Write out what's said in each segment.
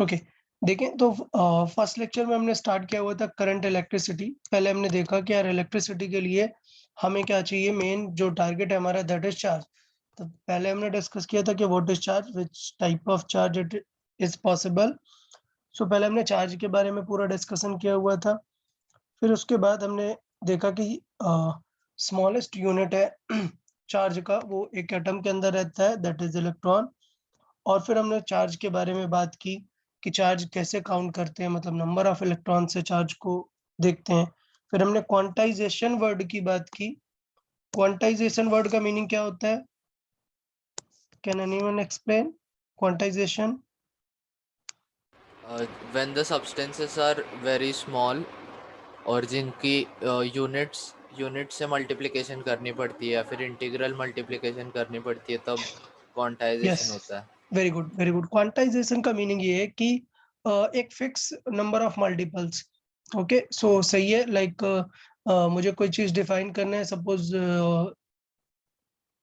Okay देखें तो first lecture में हमने स्टार्ट किया हुआ था करंट इलेक्ट्रिसिटी। पहले हमने देखा कि यार इलेक्ट्रिसिटी के लिए हमें क्या चाहिए, मेन जो टारगेट है हमारा दैट इज चार्ज। तो पहले हमने डिस्कस किया था कि what is charge, which type of charge it is possible. So पहले हमने चार्ज के बारे में पूरा डिस्कशन किया हुआ था। फिर उसके बाद हमने देखा कि स्मॉलेस्ट यूनिट है चार्ज का, वो एक एटम के अंदर रहता है, दैट इज इलेक्ट्रॉन। और फिर हमने चार्ज के बारे में बात की कि चार्ज कैसे काउंट करते हैं, मतलब नंबर ऑफ इलेक्ट्रॉन से चार्ज को देखते हैं। फिर हमने क्वांटाइजेशन वर्ड की बात की। क्वांटाइजेशन वर्ड का मीनिंग क्या होता है? Can anyone explain quantization? when the substances are very small और जिनकी यूनिट से मल्टीप्लिकेशन करनी पड़ती है या फिर इंटीग्रल मल्टीप्लिकेशन करनी पड़ती है, तब यस, क्वांटाइजेशन होता है। Very good very good. Quantization का मीनिंग ये है कि एक fix number of multiples. Okay so सही है। लाइक मुझे कोई चीज डिफाइन करना है, सपोज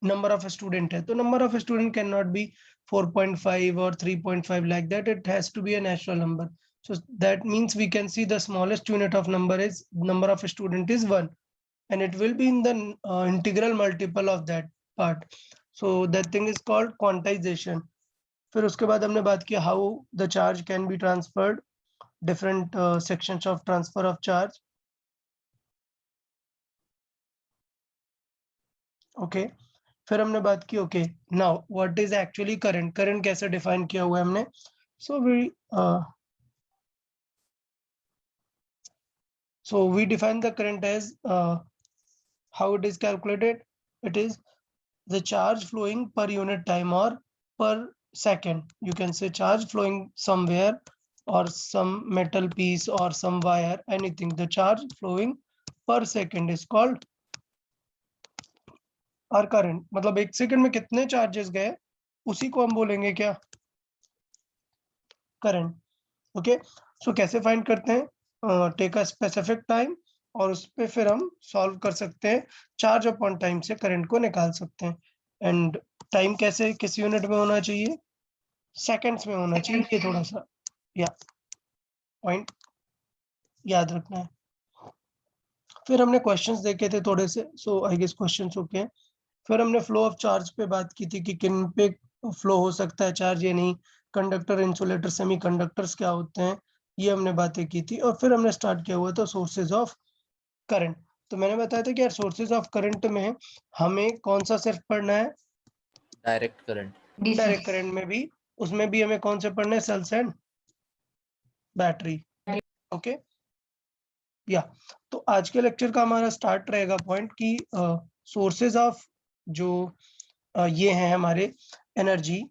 number of student है, तो number of student cannot be 4.5 or 3.5 like that. It has to be a natural number. So that means we can see the smallest unit of number is number of student is 1, and it will be in the integral multiple of that part. So that thing is called quantization. फिर उसके बाद हमने बात की how the charge can be transferred, different sections of transfer of charge. Okay. फिर हमने बात की okay now what is actually current. Current कैसे डिफाइन किया हुआ है हमने? So we define the current as how it is calculated. It is the charge flowing per unit time और per second. You can say charge flowing somewhere or some metal piece or some wire, anything. The charge flowing per second is called our current. मतलब एक second में कितने charges गए उसी को हम बोलेंगे क्या? करंट। ओके सो कैसे फाइंड करते हैं? टेक अ स्पेसिफिक टाइम और उस पे फिर हम सॉल्व कर सकते हैं, चार्ज अपॉन टाइम से करंट को निकाल सकते हैं। एंड टाइम कैसे किस यूनिट में होना चाहिए? सेकंड्स में होना चाहिए। ये थोड़ा सा या पॉइंट याद रखना है। फिर हमने क्वेश्चंस देखे थे थोड़े से, सो आई गेस क्वेश्चंस ओके। फिर हमने फ्लो ऑफ चार्ज पे बात की थी कि किन पे फ्लो हो सकता है चार्ज या नहीं। कंडक्टर, इंसुलेटर, सेमीकंडक्टर्स क्या होते हैं, ये हमने बातें की थी। और फिर हमने स्टार्ट किया हुआ था सोर्सेज ऑफ करंट। तो मैंने बताया था कि यार सोर्सेज ऑफ करंट में हमें कौन सा सिर्फ पढ़ना है? Direct current. डायरेक्ट करंट में भी, उसमें भी हमें कौन से पढ़ना है? Sales and battery. ओके या तो आज के लेक्चर का हमारा स्टार्ट रहेगा पॉइंट कि सोर्सेज ऑफ जो ये हैं हमारे एनर्जी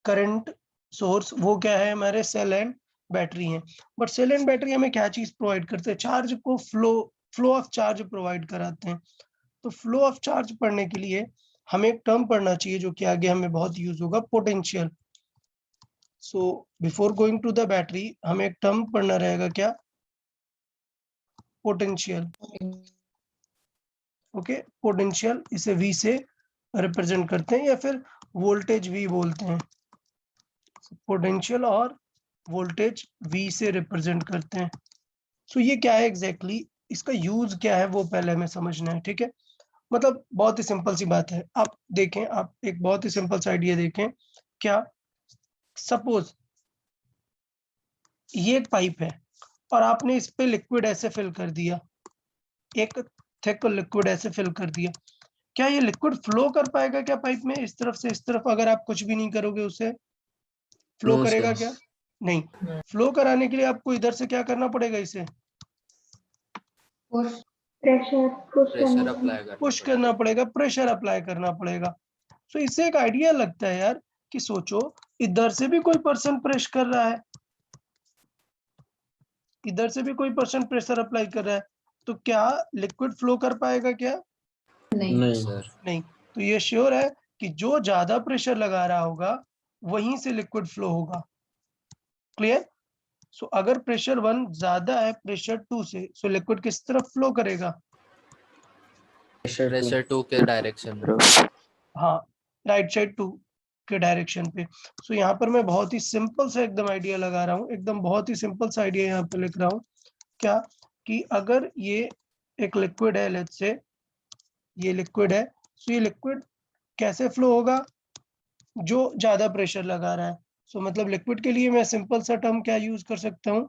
करंट सोर्स, वो क्या है? हमारे सेल एंड बैटरी हैं। बट सेल एंड बैटरी हमें क्या चीज प्रोवाइड करते हैं? चार्ज को फ्लो ऑफ चार्ज प्रोवाइड कराते हैं। तो फ्लो ऑफ चार्ज पढ़ने के लिए हमें एक टर्म पढ़ना चाहिए जो कि आगे हमें बहुत यूज होगा, potential. So before going to the battery हमें एक टर्म पढ़ना रहेगा, क्या? पोटेंशियल। ओके पोटेंशियल, इसे V से रिप्रेजेंट करते हैं या फिर वोल्टेज V बोलते हैं। पोटेंशियल और वोल्टेज V से रिप्रेजेंट करते हैं। सो ये क्या है एग्जैक्टली इसका यूज क्या है वो पहले हमें समझना है, ठीक है? मतलब बहुत ही सिंपल सी बात है। आप देखें, आप एक बहुत ही सिंपल सा आइडिया देखें। क्या सपोज ये एक पाइप है और आपने इस पे लिक्विड ऐसे फिल कर दिया, एक थिक लिक्विड ऐसे फिल कर दिया। क्या ये लिक्विड फ्लो कर पाएगा क्या पाइप में इस तरफ से इस तरफ? अगर आप कुछ भी नहीं करोगे उसे फ्लो नो करेगा सर। क्या? नहीं। फ्लो कराने के लिए आपको इधर से क्या करना पड़ेगा? इसे प्रेशर अप्लाई पुश करना करना पड़ेगा। पड़ेगा, प्रेशर अप्लाई करना पड़ेगा। सो इससे एक आइडिया लगता है यार कि सोचो इधर से भी कोई पर्सन प्रेस कर रहा है, इधर से भी कोई पर्सन प्रेशर अप्लाई कर रहा है, तो क्या लिक्विड फ्लो कर पाएगा क्या? नहीं सर नहीं। तो ये श्योर है कि जो ज्यादा प्रेशर लगा रहा होगा वहीं से लिक्विड फ्लो होगा। क्लियर? सो अगर प्रेशर 1 ज्यादा है प्रेशर 2 से, सो लिक्विड किस तरफ फ्लो करेगा? प्रेशर प्रेशर 2 के डायरेक्शन में। हाँ, राइट साइड 2। के डायरेक्शन पे। सो यहाँ पर मैं बहुत ही सिंपल सा एकदम आइडिया लगा रहा हूँ, एकदम बहुत ही सिंपल सा आइडिया यहाँ पे लिख रहा हूँ। क्या कि अगर ये एक लिक्विड है, लेट्स से ये लिक्विड है, सो ये लिक्विड कैसे फ्लो होगा, जो ज्यादा प्रेशर लगा रहा है। सो मतलब लिक्विड के लिए मैं सिंपल सा टर्म क्या यूज कर सकता हूँ,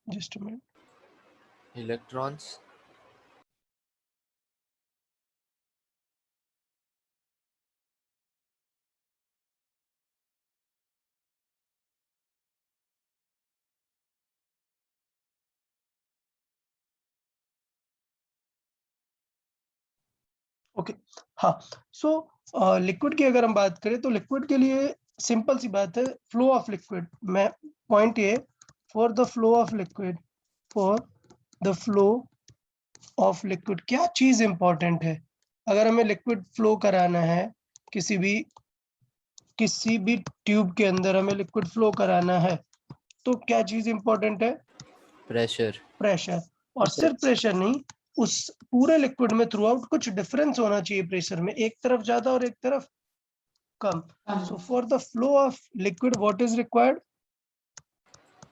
just a minute, electrons. Okay हाँ। सो लिक्विड की अगर हम बात करें तो लिक्विड के लिए सिंपल सी बात है, फ्लो ऑफ लिक्विड। मैं पॉइंट ये, for the flow of liquid, for the flow of liquid क्या चीज इंपॉर्टेंट है। अगर हमें लिक्विड फ्लो कराना है, किसी भी ट्यूब के अंदर हमें लिक्विड फ्लो कराना है, तो क्या चीज इंपॉर्टेंट है, प्रेशर। प्रेशर। और सिर्फ प्रेशर नहीं, उस पूरे लिक्विड में थ्रू आउट कुछ डिफरेंस होना चाहिए प्रेशर में, एक तरफ ज्यादा और एक तरफ कम। So for the flow of liquid what is required,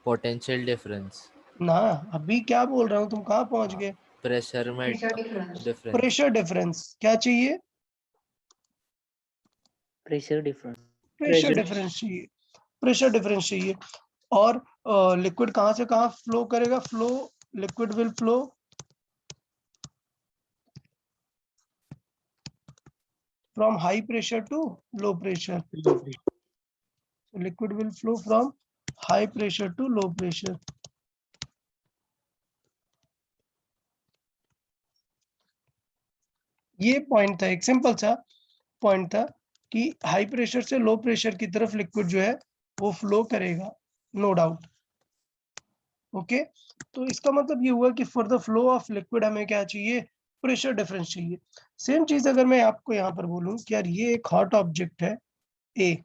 potential difference. ना अभी क्या बोल रहा हूँ, तुम कहाँ पहुंच गए। प्रेशर में डिफरेंस। प्रेशर डिफरेंस क्या चाहिए, प्रेशर डिफरेंस। प्रेशर डिफरेंस चाहिए, प्रेशर डिफरेंस चाहिए। और लिक्विड कहाँ से कहाँ फ्लो करेगा, flow liquid will flow from high pressure to low pressure. So liquid will flow from high pressure to low pressure. ये पॉइंट था, एक सिंपल सा पॉइंट था कि हाई प्रेशर से लो प्रेशर की तरफ लिक्विड जो है वो फ्लो करेगा, नो डाउट। ओके, तो इसका मतलब ये हुआ कि for the flow of liquid हमें क्या चाहिए, प्रेशर डिफरेंस चाहिए। सेम चीज अगर मैं आपको यहाँ पर बोलूं कि यार ये एक हॉट ऑब्जेक्ट है ए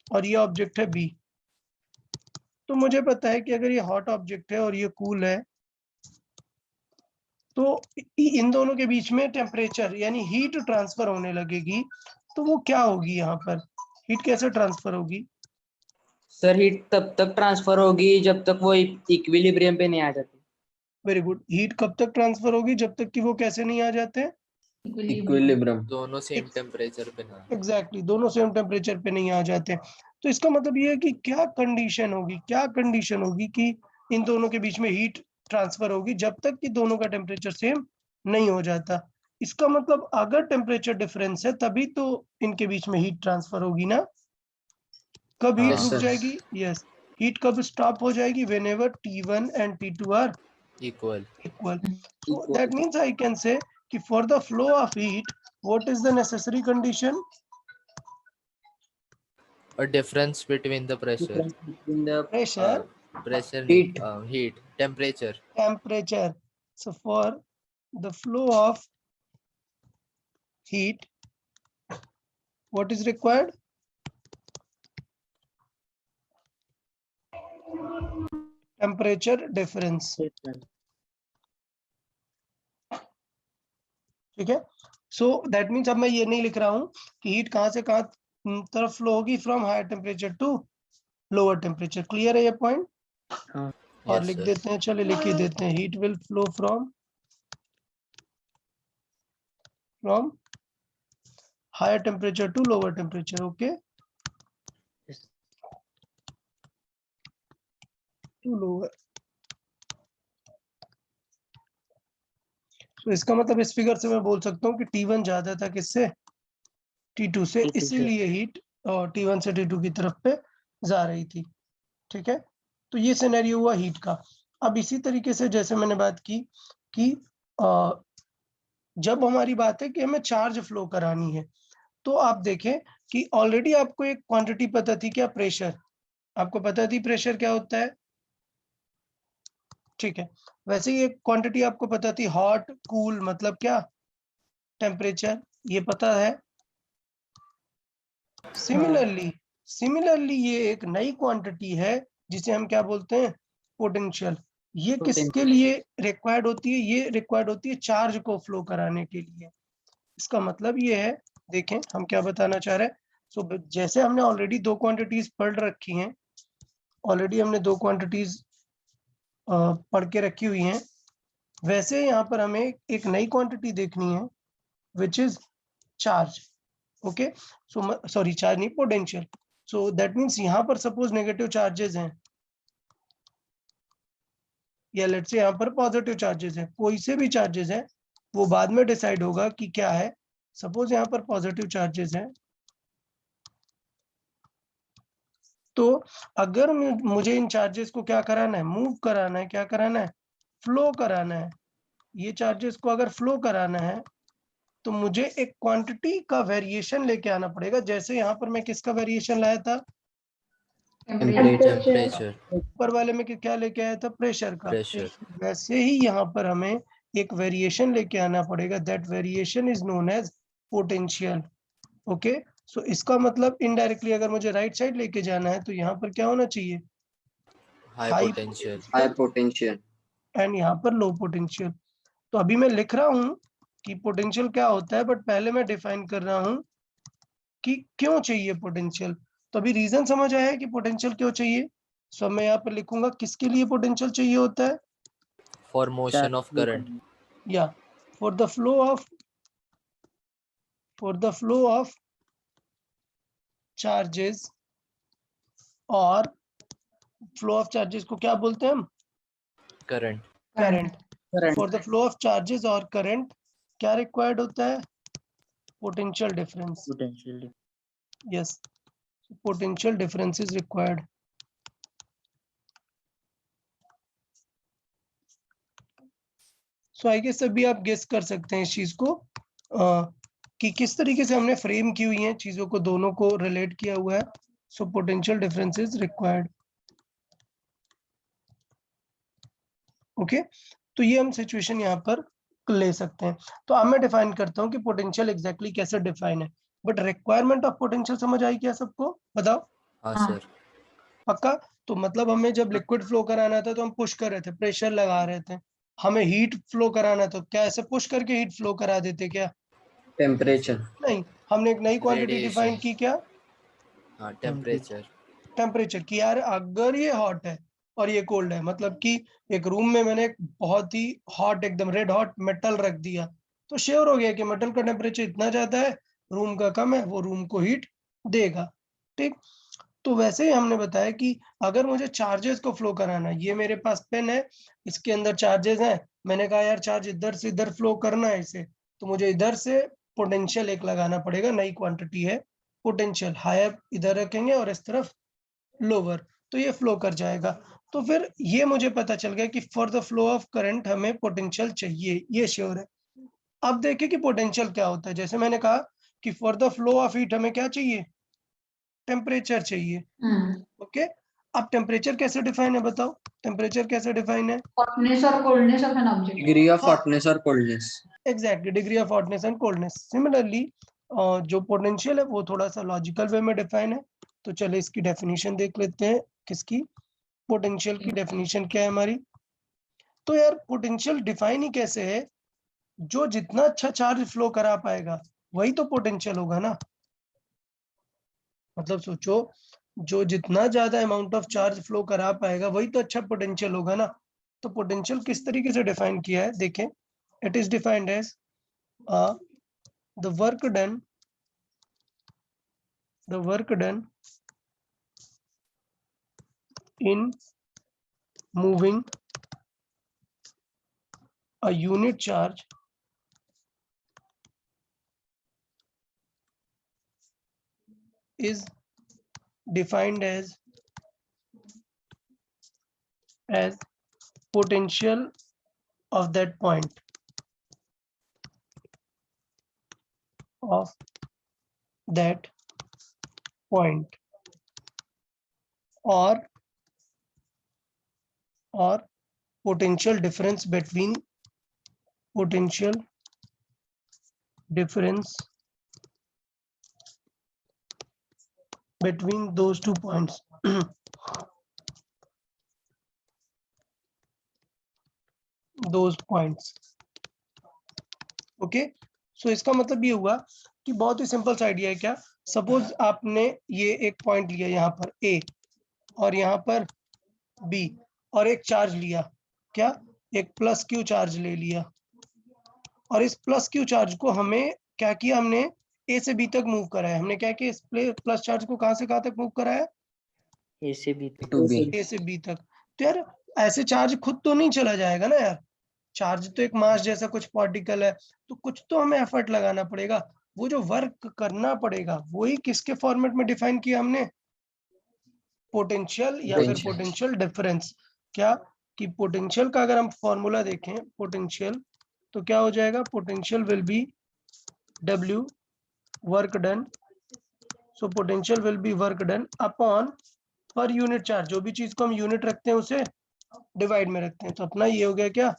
और ये ऑब्जेक्ट है बी, तो मुझे पता है कि अगर ये हॉट ऑब्जेक्ट है और ये कूल है, तो इन दोनों के बीच में टेम्परेचर यानी हीट ट्रांसफर होने लगेगी। तो वो क्या होगी, यहाँ पर हीट कैसे ट्रांसफर होगी, सर हीट तब तक ट्रांसफर होगी जब तक वो इक्विलिब्रियम पे नहीं आ जाती। Very good. हीट कब तक ट्रांसफर होगी, जब तक कि वो कैसे नहीं आ जाते, इक्विलिब्रियम। दोनों सेम टेम्परेचर पे ना। एग्जैक्टली दोनों सेम टेम्परेचर पे नहीं आ जाते। तो इसका मतलब ये है कि क्या कंडीशन होगी, क्या कंडीशन होगी कि इन दोनों के बीच में हीट ट्रांसफर होगी, जब तक कि दोनों का टेम्परेचर सेम नहीं हो जाता। इसका मतलब अगर टेम्परेचर डिफरेंस है तभी तो इनके बीच में हीट ट्रांसफर होगी ना। कब हीट Yes, रुक sir. जाएगी, यस, हीट कब स्टॉप हो जाएगी, whenever T1 and T2 are equal. equal. So that means I can say कि for the flow of heat, what is the necessary condition? A difference between the pressure. Difference between the Pressure, Pressure heat. heat, temperature. temperature. So for the flow of heat, what is required? Temperature difference. ठीक है, so that means अब मैं ये नहीं लिख रहा हूँ कि हीट कहाँ से कहाँ तरफ फ्लो होगी, from higher temperature to lower temperature. Clear है ये पॉइंट, हाँ। और Yes, लिख sir. देते हैं, चलिए लिख ही देते हैं, heat will flow from higher temperature to lower temperature. Okay, to lower. तो इसका मतलब इस फिगर से मैं बोल सकता हूँ कि T1 ज्यादा था किससे, T2 से, T2 से। इसीलिए हीट T1 से T2 की तरफ पे जा रही थी। ठीक है, तो ये सिनेरियो हुआ हीट का। अब इसी तरीके से जैसे मैंने बात की कि जब हमारी बात है कि हमें चार्ज फ्लो करानी है, तो आप देखें कि ऑलरेडी आपको एक क्वांटिटी पता थी, क्या, प्रेशर। आपको पता थी प्रेशर क्या होता है, ठीक है। वैसे ही एक क्वांटिटी आपको पता थी हॉट कूल, मतलब क्या, टेम्परेचर, ये पता है। सिमिलरली ये एक नई क्वांटिटी है जिसे हम क्या बोलते हैं, पोटेंशियल। ये किसके लिए रिक्वायर्ड होती है, ये रिक्वायर्ड होती है चार्ज को फ्लो कराने के लिए। इसका मतलब ये है देखें हम क्या बताना चाह रहे हैं। सो जैसे हमने ऑलरेडी दो क्वांटिटीज पढ़ रखी हैं, ऑलरेडी हमने दो क्वांटिटीज पढ़ के रखी हुई हैं, वैसे यहाँ पर हमें एक नई क्वांटिटी देखनी है which is charge. Okay, so sorry charge नहीं, पोटेंशियल। सो दैट मीन्स यहाँ पर सपोज नेगेटिव चार्जेस हैं या लेट्स से यहाँ पर पॉजिटिव चार्जेस हैं, कोई से भी चार्जेस हैं, वो बाद में डिसाइड होगा कि क्या है। सपोज यहाँ पर पॉजिटिव चार्जेस हैं, तो अगर मुझे इन चार्जेस को क्या कराना है, मूव कराना है, क्या कराना है, फ्लो कराना है। ये चार्जेस को अगर फ्लो कराना है तो मुझे एक क्वांटिटी का वेरिएशन लेके आना पड़ेगा। जैसे यहाँ पर मैं किसका वेरिएशन लाया था, टेम्परेचर, ऊपर वाले में क्या लेके आया था, प्रेशर का। प्रेशर। वैसे ही यहाँ पर हमें एक वेरिएशन लेके आना पड़ेगा, that variation is known as potential. Okay, so इसका मतलब इनडायरेक्टली अगर मुझे राइट साइड लेके जाना है तो यहाँ पर क्या होना चाहिए, high potential high potential and यहाँ पर लो पोटेंशियल। तो अभी मैं लिख रहा हूँ कि पोटेंशियल क्या होता है, बट पहले मैं डिफाइन कर रहा हूँ कि क्यों चाहिए पोटेंशियल। तो अभी रीजन समझ आया है कि पोटेंशियल क्यों चाहिए। सो मैं यहाँ पर लिखूंगा किसके लिए पोटेंशियल चाहिए होता है, फॉर मोशन ऑफ करंट, या for the flow of charges, और फ्लो ऑफ चार्जेस को क्या बोलते हैं हम, current. Current. Current for the flow of charges और करंट क्या रिक्वायर्ड होता है, potential difference. Potential yes, potential difference is required. So I guess अभी आप गेस कर सकते हैं इस चीज को कि किस तरीके से हमने फ्रेम की हुई हैं चीजों को, दोनों को रिलेट किया हुआ है। So potential difference is required. Okay, तो ये हम सिचुएशन यहाँ पर ले सकते हैं। तो अब मैं डिफाइन करता हूँ कि पोटेंशियल एग्जैक्टली कैसे डिफाइन है, बट रिक्वायरमेंट ऑफ पोटेंशियल समझ आई क्या सबको, बताओ। हाँ सर। पक्का। तो मतलब हमें जब लिक्विड फ्लो कराना था तो हम पुश कर रहे थे, प्रेशर लगा रहे थे। हमें हीट फ्लो कराना तो क्या ऐसे पुश करके हीट फ्लो करा देते क्या, टेम्परेचर नहीं, हमने एक नई क्वांटिटी Radiation. डिफाइन की, क्या, हाँ, टेम्परेचर। टेम्परेचर की। यार अगर ये हॉट है और ये कोल्ड है, मतलब कि एक रूम में मैंने एक बहुत ही हॉट, एकदम रेड हॉट मेटल रख दिया, तो श्योर हो गया कि मेटल का टेम्परेचर इतना ज्यादा है, रूम का कम है, वो रूम को हीट देगा। ठीक, तो वैसे ही हमने बताया कि अगर मुझे चार्जेस को फ्लो कराना है, ये मेरे पास पेन है, इसके अंदर चार्जेस हैं, मैंने कहा यार चार्ज इधर से इधर फ्लो करना है इसे, तो मुझे इधर से पोटेंशियल एक लगाना पड़ेगा, नई क्वांटिटी है पोटेंशियल, हायर इधर रखेंगे और इस तरफ लोअर, तो ये फ्लो कर जाएगा। तो फिर ये मुझे पता चल गया कि for the flow of current हमें पोटेंशियल चाहिए, ये श्योर है। अब देखिए कि पोटेंशियल क्या होता है। जैसे मैंने कहा कि for the flow of heat हमें क्या चाहिए, टेम्परेचर चाहिए। ओके, अब टेम्परेचर कैसे डिफाइन है, बताओ, टेम्परेचर कैसे डिफाइन है, हॉटनेस और coldness of an object. Degree of hotness और coldness. Exactly, degree of hotness and coldness. Similarly जो पोटेंशियल है वो थोड़ा सा लॉजिकल वे में डिफाइन है। तो चले इसकी डेफिनेशन देख लेते हैं, किसकी, पोटेंशियल की डेफिनेशन क्या है हमारी। तो यार पोटेंशियल डिफाइन ही कैसे है, जो जितना अच्छा चार्ज फ्लो करा पाएगा वही तो पोटेंशियल होगा ना। मतलब सोचो, जो जितना ज्यादा अमाउंट ऑफ चार्ज फ्लो करा पाएगा वही तो अच्छा पोटेंशियल होगा ना। तो पोटेंशियल किस तरीके से डिफाइन किया है, देखें, it is defined as the work done in moving a unit charge is defined as potential of that point, or potential difference between those 2 points. those points. Okay, so इसका मतलब ये हुआ कि बहुत ही सिंपल सा आइडिया है। क्या, suppose आपने ये एक पॉइंट लिया यहाँ पर ए और यहाँ पर बी और एक चार्ज लिया, क्या, एक प्लस क्यू चार्ज ले लिया, और इस प्लस क्यू चार्ज को हमें क्या किया, हमने ए से बी तक मूव कराया। हमने क्या किया, इस प्लस चार्ज को कहां से कहां तक मूव कराया, ए से बी ए से बी तक। तो यार ऐसे चार्ज खुद तो नहीं चला जाएगा ना यार, चार्ज तो एक मास जैसा कुछ पार्टिकल है, तो कुछ तो हमें एफर्ट लगाना पड़ेगा। वो जो वर्क करना पड़ेगा वही किसके फॉर्मेट में डिफाइन किया हमने, पोटेंशियल या फिर पोटेंशियल डिफरेंस। क्या, कि पोटेंशियल का अगर हम फॉर्मूला देखें पोटेंशियल, तो क्या हो जाएगा, potential will be W work done. So potential will be work done upon per unit charge, जो भी चीज को हम यूनिट रखते हैं उसे डिवाइड में रखते हैं। तो अपना ये हो गया क्या,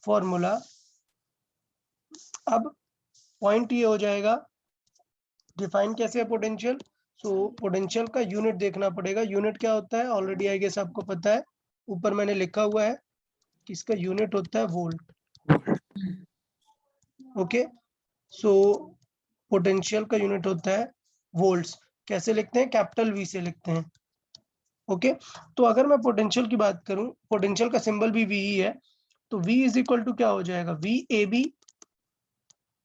फॉर्मूला। अब पॉइंट ये हो जाएगा, डिफाइन कैसे है पोटेंशियल। सो पोटेंशियल का यूनिट देखना पड़ेगा। यूनिट क्या होता है, ऑलरेडी आई गेस आपको पता है, ऊपर मैंने लिखा हुआ है कि इसका यूनिट होता है वोल्ट। ओके, सो पोटेंशियल का यूनिट होता है वोल्ट्स। कैसे लिखते हैं, कैपिटल वी से लिखते हैं। ओके, तो अगर मैं पोटेंशियल की बात करूं, पोटेंशियल का सिंबल भी वी ही है, तो V इज इक्वल टू क्या हो जाएगा, V AB,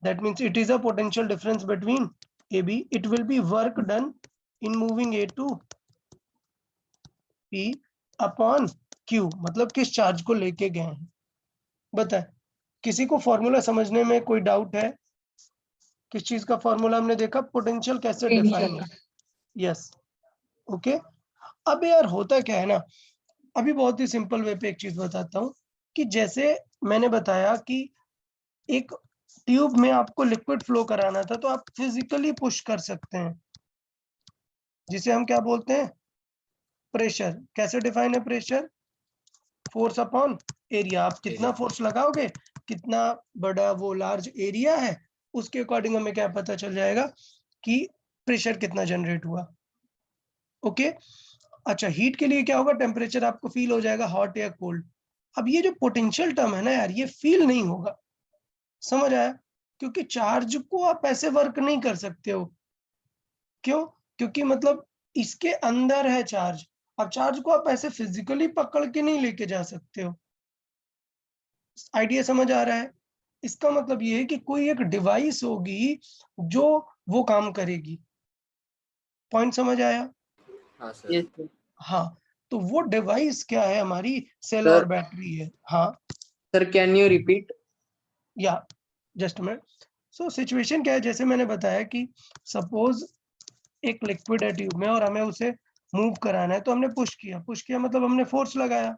that means it is a potential difference between AB, it will be work done in moving A to P upon Q, मतलब किस चार्ज को लेके गए हैं। बताए, किसी को फॉर्मूला समझने में कोई डाउट है, किस चीज का फॉर्मूला हमने देखा, पोटेंशियल कैसे डिफाइन है। Yes, okay. अब यार होता क्या है ना, अभी बहुत ही सिंपल वे पे एक चीज बताता हूँ, कि जैसे मैंने बताया कि एक ट्यूब में आपको लिक्विड फ्लो कराना था, तो आप फिजिकली पुश कर सकते हैं, जिसे हम क्या बोलते हैं, प्रेशर। कैसे डिफाइन है प्रेशर, फोर्स अपॉन एरिया। आप कितना फोर्स लगाओगे, कितना बड़ा वो लार्ज एरिया है, उसके अकॉर्डिंग हमें क्या पता चल जाएगा कि प्रेशर कितना जनरेट हुआ। ओके, अच्छा, हीट के लिए क्या होगा, टेम्परेचर आपको फील हो जाएगा, हॉट या कोल्ड। अब ये जो पोटेंशियल टर्म है ना यार, ये फील नहीं होगा, समझ आया, क्योंकि चार्ज को आप ऐसे वर्क नहीं कर सकते हो। क्यों, क्योंकि मतलब इसके अंदर है चार्ज। अब चार्ज को आप ऐसे फिजिकली पकड़ के नहीं लेके जा सकते हो। आइडिया समझ आ रहा है, इसका मतलब ये है कि कोई एक डिवाइस होगी जो वो काम करेगी। पॉइंट समझ आया, हाँ सर। हाँ। तो वो डिवाइस क्या है, हमारी सेल Sir. और बैटरी है। हाँ, सर कैन यू रिपीट? या जस्ट मिनट। सो सिचुएशन क्या है, जैसे मैंने बताया कि सपोज एक लिक्विड है ट्यूब में और हमें उसे मूव कराना है, तो हमने पुश किया मतलब हमने फोर्स लगाया,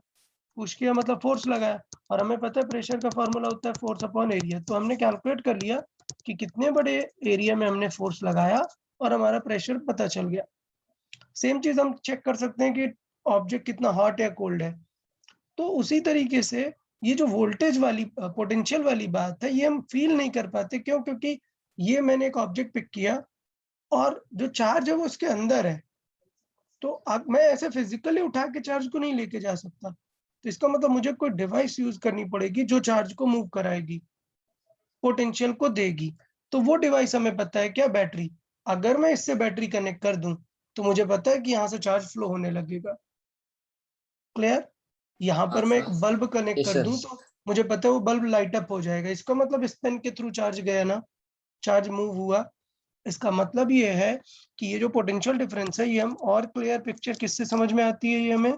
पुश किया मतलब फोर्स लगाया, और हमें पता है प्रेशर का फॉर्मूला होता है फोर्स अपॉन एरिया। तो हमने कैलकुलेट कर लिया कि कितने बड़े एरिया में हमने फोर्स लगाया और हमारा प्रेशर पता चल गया। सेम चीज हम चेक कर सकते हैं कि ऑब्जेक्ट कितना हॉट या कोल्ड है। तो उसी तरीके से ये जो वोल्टेज वाली पोटेंशियल वाली बात है, ये हम फील नहीं कर पाते। क्यों, क्योंकि ये मैंने एक ऑब्जेक्ट पिक किया और जो चार्ज है वो उसके अंदर है, तो अब मैं ऐसे फिजिकली उठा के चार्ज को नहीं लेके जा सकता। तो इसका मतलब मुझे कोई डिवाइस यूज करनी पड़ेगी जो चार्ज को मूव कराएगी, पोटेंशियल को देगी। तो वो डिवाइस हमें पता है क्या, बैटरी। अगर मैं इससे बैटरी कनेक्ट कर दूं तो मुझे पता है कि यहाँ से चार्ज फ्लो होने लगेगा। क्लियर, यहाँ पर मैं एक बल्ब कनेक्ट कर दूं तो मुझे पता है वो बल्ब लाइट अप हो जाएगा। इसका मतलब इस पेन के थ्रू चार्ज गया ना, चार्ज मूव हुआ। इसका मतलब ये है कि ये जो पोटेंशियल डिफरेंस है, ये हम और क्लियर पिक्चर किससे समझ में आती है, ये हमें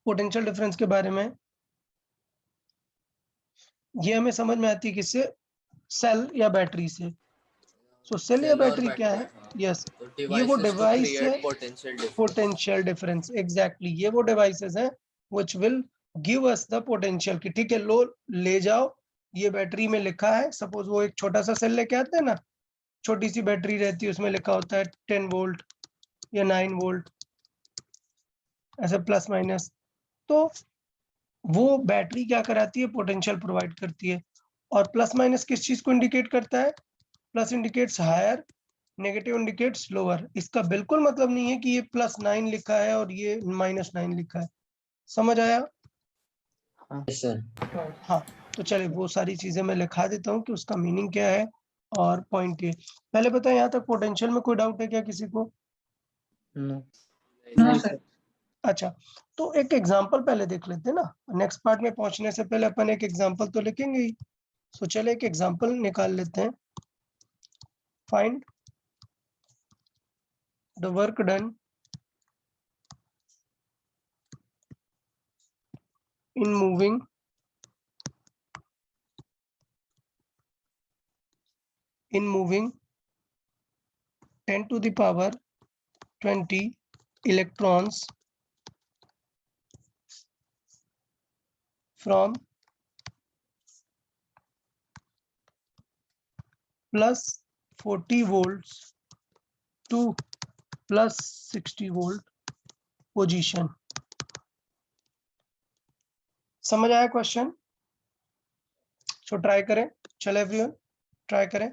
पोटेंशियल डिफरेंस के बारे में ये हमें समझ में आती है किससे, सेल या बैटरी से। सो सेल या बैटरी क्या है, यस, ये वो डिवाइस है, पोटेंशियल डिफरेंस। एग्जैक्टली, ये वो डिवाइसेस हैं which will give us the potential. कि ठीक है, लो ले जाओ, ये बैटरी में लिखा है। सपोज वो एक छोटा सा सेल लेके आते हैं ना, छोटी सी बैटरी रहती है, उसमें लिखा होता है 10 वोल्ट या 9 वोल्ट, ऐसे प्लस माइनस। तो वो बैटरी क्या कराती है, पोटेंशियल प्रोवाइड करती है। और प्लस माइनस किस चीज को इंडिकेट करता है, plus indicates higher, negative indicates lower. इसका बिल्कुल मतलब नहीं है कि ये +9 लिखा है और ये -9 लिखा है। समझ आया, हाँ सर। हाँ। तो चले वो सारी चीजें मैं लिखा देता हूँ कि उसका मीनिंग क्या है और पॉइंट ये। पहले बताएं यहाँ तक पोटेंशियल में कोई डाउट है क्या किसी को? नो नो नहीं सर। सर। अच्छा, तो एक एग्जांपल पहले देख लेते हैं ना, नेक्स्ट पार्ट में पहुंचने से पहले अपन एक एग्जांपल तो लिखेंगे ही। सो चले एक एग्जांपल निकाल लेते हैं। Find the work done in moving 10 to the power 20 electrons from plus 40 volts to plus 60 volt position। समझ आया क्वेश्चन? सो ट्राई करें, चलो एवरीवन ट्राई करें।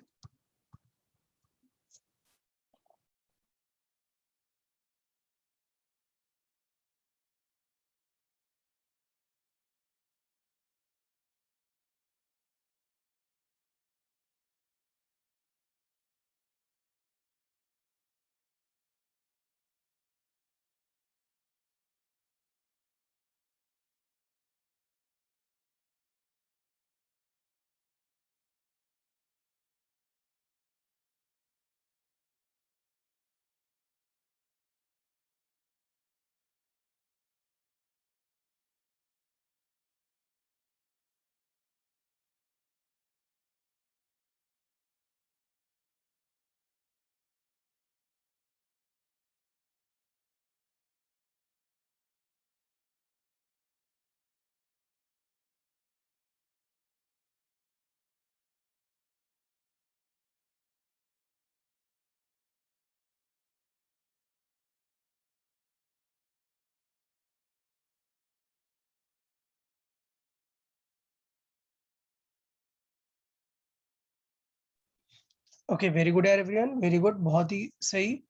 Okay, very good everyone, very good, बहुत ही सही।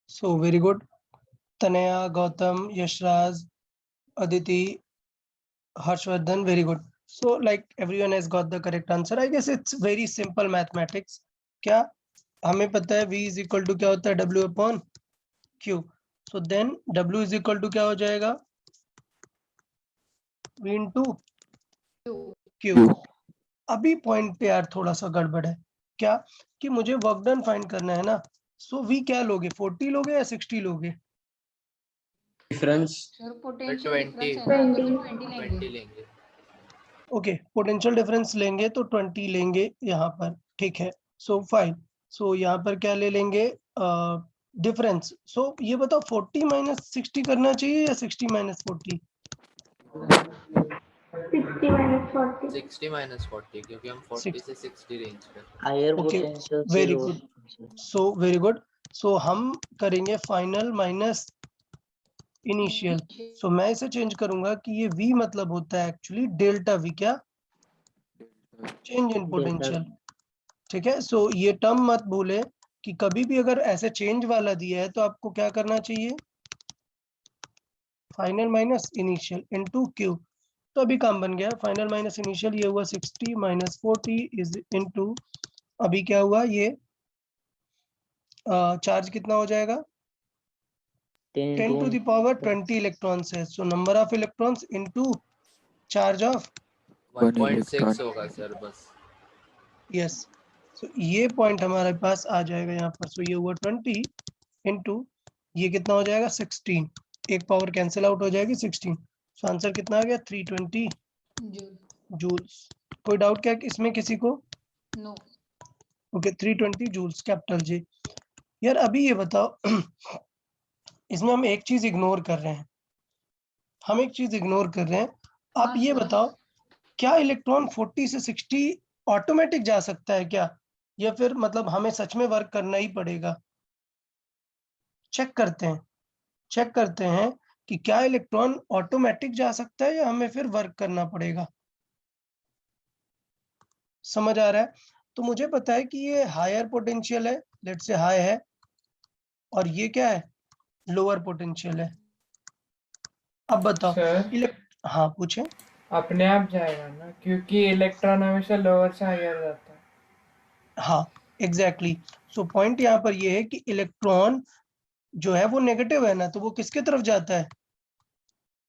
सो very good, Tanaya, Gautam, Yashraj, Aditi, Harshvardhan, very good. So like everyone has got the correct answer. I guess it's very simple mathematics. क्या हमें पता है V is equal to क्या होता है W upon Q. So then W is equal to क्या हो जाएगा V into Q. अभी पॉइंट पे यार थोड़ा सा गड़बड़ है, क्या कि मुझे वर्क डन फाइंड करना है ना। सो V क्या लोगे, 40 लोगे या 60 लोगे? डिफरेंस सर पोटेंशियल 20 डिफरेंस है ना, तो 20 20 लेंगे। लेंगे। ओके, पोटेंशियल डिफरेंस लेंगे तो 20 लेंगे यहाँ पर, ठीक है। सो फाइन, सो यहाँ पर क्या ले लेंगे डिफरेंस। सो ये बताओ 40 माइनस 60 करना चाहिए या 60 माइनस 40? 60 माइनस 40 क्योंकि हम 40 से 60 रेंज पे। हायर ओके, पोटेंशियल से very low good, so very good. So हम करेंगे फाइनल माइनस इनिशियल। सो मैं इसे चेंज करूंगा कि ये V मतलब होता है एक्चुअली डेल्टा V, क्या चेंज इन पोटेंशियल, ठीक है। सो ये टर्म मत भूले कि कभी भी अगर ऐसे चेंज वाला दिया है तो आपको क्या करना चाहिए, final minus initial into Q। तो अभी काम बन गया, फाइनल माइनस इनिशियल ये हुआ 60 माइनस 40 इज इनटू, अभी क्या हुआ ये चार्ज कितना हो जाएगा 10 to the power 20 इलेक्ट्रॉन्स है। So number of electrons into charge of 1.6 होगा सर बस। यस। सो ये पॉइंट हमारे पास आ जाएगा यहाँ पर। सो ये हुआ 20 इनटू ये कितना हो जाएगा 16, एक पावर कैंसिल आउट हो जाएगी 16। सो आंसर कितना आ गया 320 जूल्स। कोई डाउट क्या इसमें किसी को? No. Okay, 320 joules capital J। यार अभी ये बताओ इसमें हम एक चीज इग्नोर कर रहे हैं, हम एक चीज इग्नोर कर रहे हैं। आप हाँ, ये सर। बताओ क्या इलेक्ट्रॉन 40 से 60 ऑटोमेटिक जा सकता है क्या, या फिर मतलब हमें सच में वर्क करना ही पड़ेगा? चेक करते हैं, चेक करते हैं कि क्या इलेक्ट्रॉन ऑटोमेटिक जा सकता है या हमें फिर वर्क करना पड़ेगा। समझ आ रहा है? तो मुझे पता है कि ये हायर पोटेंशियल है, लेट्स से हाई है, और ये क्या है लोअर पोटेंशियल है। अब बताओ सर हाँ पूछें। अपने आप जाएगा ना, क्योंकि इलेक्ट्रॉन हमेशा लोअर से हायर जाता है। हाँ एग्जैक्टली। सो पॉइंट यहाँ पर ये है कि इलेक्ट्रॉन जो है वो नेगेटिव है ना, तो वो किसके तरफ जाता है?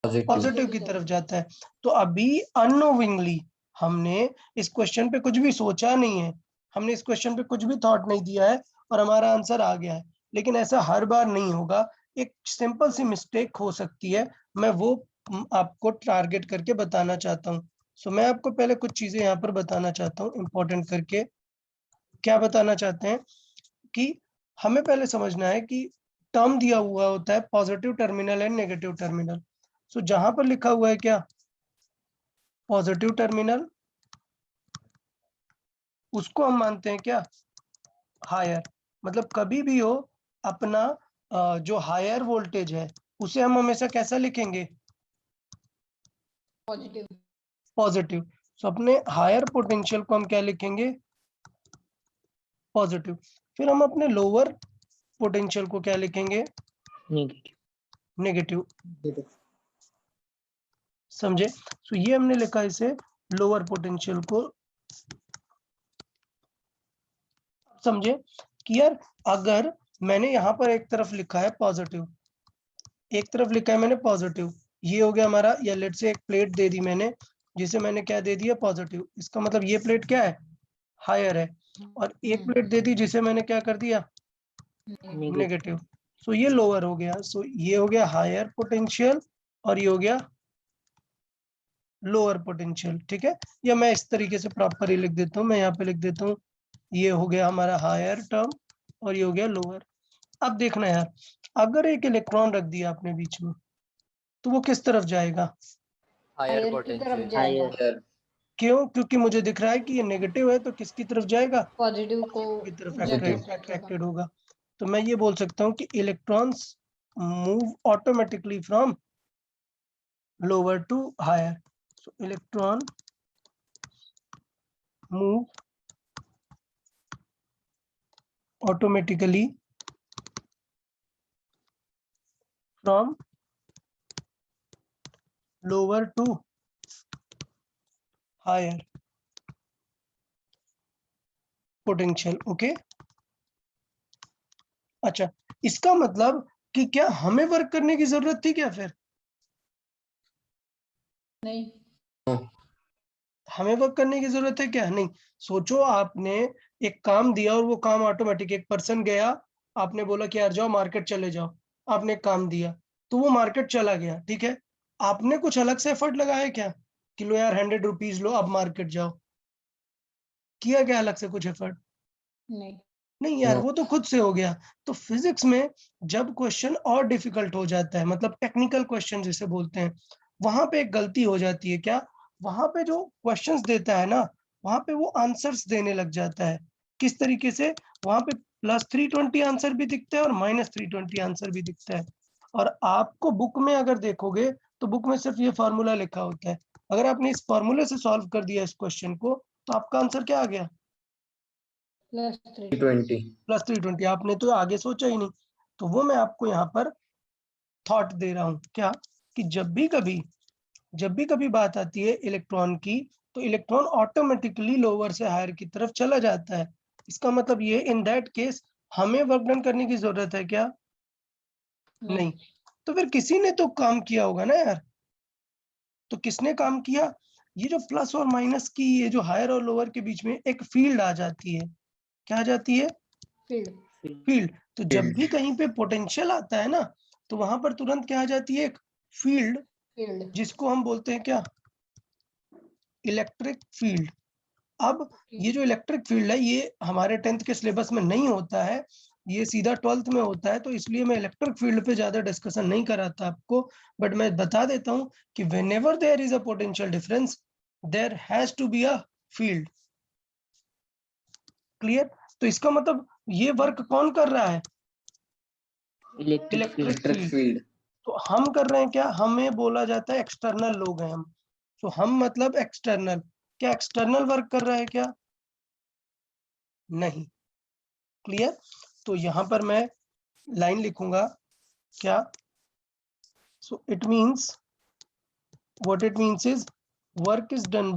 पॉजिटिव की तरफ जाता है। तो अभी अननोविंगली हमने इस क्वेश्चन पे कुछ भी सोचा नहीं है, हमने इस क्वेश्चन पे कुछ भी थॉट नहीं दिया है और हमारा आंसर आ गया है। लेकिन ऐसा हर बार नहीं होगा, एक सिंपल सी मिस्टेक हो सकती है, मैं वो आपको टारगेट करके बताना चाहता हूँ। सो मैं आपको पहले कुछ चीजें यहाँ पर बताना चाहता हूँ इम्पोर्टेंट करके। क्या बताना चाहते हैं कि हमें पहले समझना है कि टर्म दिया हुआ होता है positive terminal and negative terminal. So जहां पर लिखा हुआ है क्या पॉजिटिव टर्मिनल, उसको हम मानते हैं क्या हायर। मतलब कभी भी हो अपना जो हायर वोल्टेज है उसे हम हमेशा कैसा लिखेंगे? पॉजिटिव। पॉजिटिव। सो अपने हायर पोटेंशियल को हम क्या लिखेंगे? पॉजिटिव। फिर हम अपने लोअर पोटेंशियल को क्या लिखेंगे? नेगेटिव। समझे? सो ये हमने लिखा इसे लोअर पोटेंशियल को। समझे कि यार अगर मैंने यहाँ पर एक तरफ लिखा है पॉजिटिव, एक तरफ लिखा है मैंने पॉजिटिव, ये हो गया हमारा, या लेट से एक प्लेट दे दी मैंने जिसे मैंने क्या दे दिया पॉजिटिव, इसका मतलब ये प्लेट क्या है हायर है, और एक प्लेट दे दी जिसे मैंने क्या कर दिया नेगेटिव। सो ये लोअर हो गया। सो ये हो गया हायर पोटेंशियल और ये हो गया लोअर पोटेंशियल। ठीक है, या मैं इस तरीके से प्रॉपर ही लिख देता हूँ, मैं यहाँ पे लिख देता हूँ ये हो गया हमारा हायर टर्म और ये हो गया लोअर। अब देखना यार, अगर एक इलेक्ट्रॉन रख दिया आपने बीच में तो वो किस तरफ जाएगा? हायर हायर की तरफ पोटेंशियल। जाएगा। क्यों? क्योंकि मुझे दिख रहा है कि ये नेगेटिव है, तो किसकी तरफ जाएगा? पॉजिटिव को की तरफ ज्यादा attract होगा। अट्रैक्टेड होगा। तो मैं ये बोल सकता हूँ कि electrons move automatically from lower to higher. So electron move automatically from lower to higher potential। Okay अच्छा, इसका मतलब कि क्या हमें वर्क करने की जरूरत थी क्या? फिर नहीं। हमें वर्क करने की जरूरत है क्या? नहीं। सोचो आपने एक काम दिया और वो काम ऑटोमेटिक, एक पर्सन गया, आपने बोला कि यार जाओ मार्केट चले जाओ, आपने एक काम दिया तो वो मार्केट चला गया। ठीक है, आपने कुछ अलग से एफर्ट लगाया क्या कि लो यार 100 रुपीज लो अब मार्केट जाओ? किया क्या अलग से कुछ एफर्ट? नहीं। नहीं यार, वो तो खुद से हो गया। तो फिजिक्स में जब क्वेश्चन और डिफिकल्ट हो जाता है, मतलब टेक्निकल क्वेश्चन जिसे बोलते हैं, वहां पे एक गलती हो जाती है। क्या? वहां पे जो क्वेश्चंस देता है ना, वहां पे वो आंसर्स देने लग जाता है। किस तरीके से? वहां पे +320 आंसर भी दिखता है और -320 आंसर भी दिखता है। और आपको बुक में अगर देखोगे तो बुक में सिर्फ ये फॉर्मूला लिखा होता है। अगर आपने इस फॉर्मूले से सॉल्व कर दिया इस क्वेश्चन को तो आपका आंसर क्या आ गया? +320। +320। आपने तो आगे सोचा ही नहीं। तो वो मैं आपको यहाँ पर थॉट दे रहा हूँ क्या, कि जब भी कभी बात आती है इलेक्ट्रॉन की, तो इलेक्ट्रॉन ऑटोमेटिकली लोअर से हायर की तरफ चला जाता है। इसका मतलब ये इन दैट केस हमें वर्क डन करने की जरूरत है क्या? नहीं। तो फिर किसी ने तो काम किया होगा ना यार। तो किसने काम किया? ये जो प्लस और माइनस की ये जो हायर और लोअर के बीच में एक फील्ड आ जाती है। क्या आ जाती है? फील्ड। तो जब भी कहीं पे पोटेंशियल आता है ना, तो वहां पर तुरंत क्या आ जाती है? एक फील्ड, जिसको हम बोलते हैं क्या? Electric field. अब ये जो इलेक्ट्रिक फील्ड है ये हमारे 10th के सिलेबस में नहीं होता है, ये सीधा 12th में होता है, तो इसलिए मैं इलेक्ट्रिक फील्ड पे ज्यादा डिस्कशन नहीं कराता आपको। बट मैं बता देता हूँ कि whenever there is a potential difference there has to be a field। Clear? तो इसका मतलब ये वर्क कौन कर रहा है? Electric field. तो हम कर रहे हैं क्या? हमें बोला जाता है एक्सटर्नल लोग हैं हम। तो हम मतलब एक्सटर्नल। क्या एक्सटर्नल वर्क कर रहा है क्या? नहीं। क्लियर? तो यहां पर मैं लाइन लिखूंगा क्या? So it means, what it means is work is done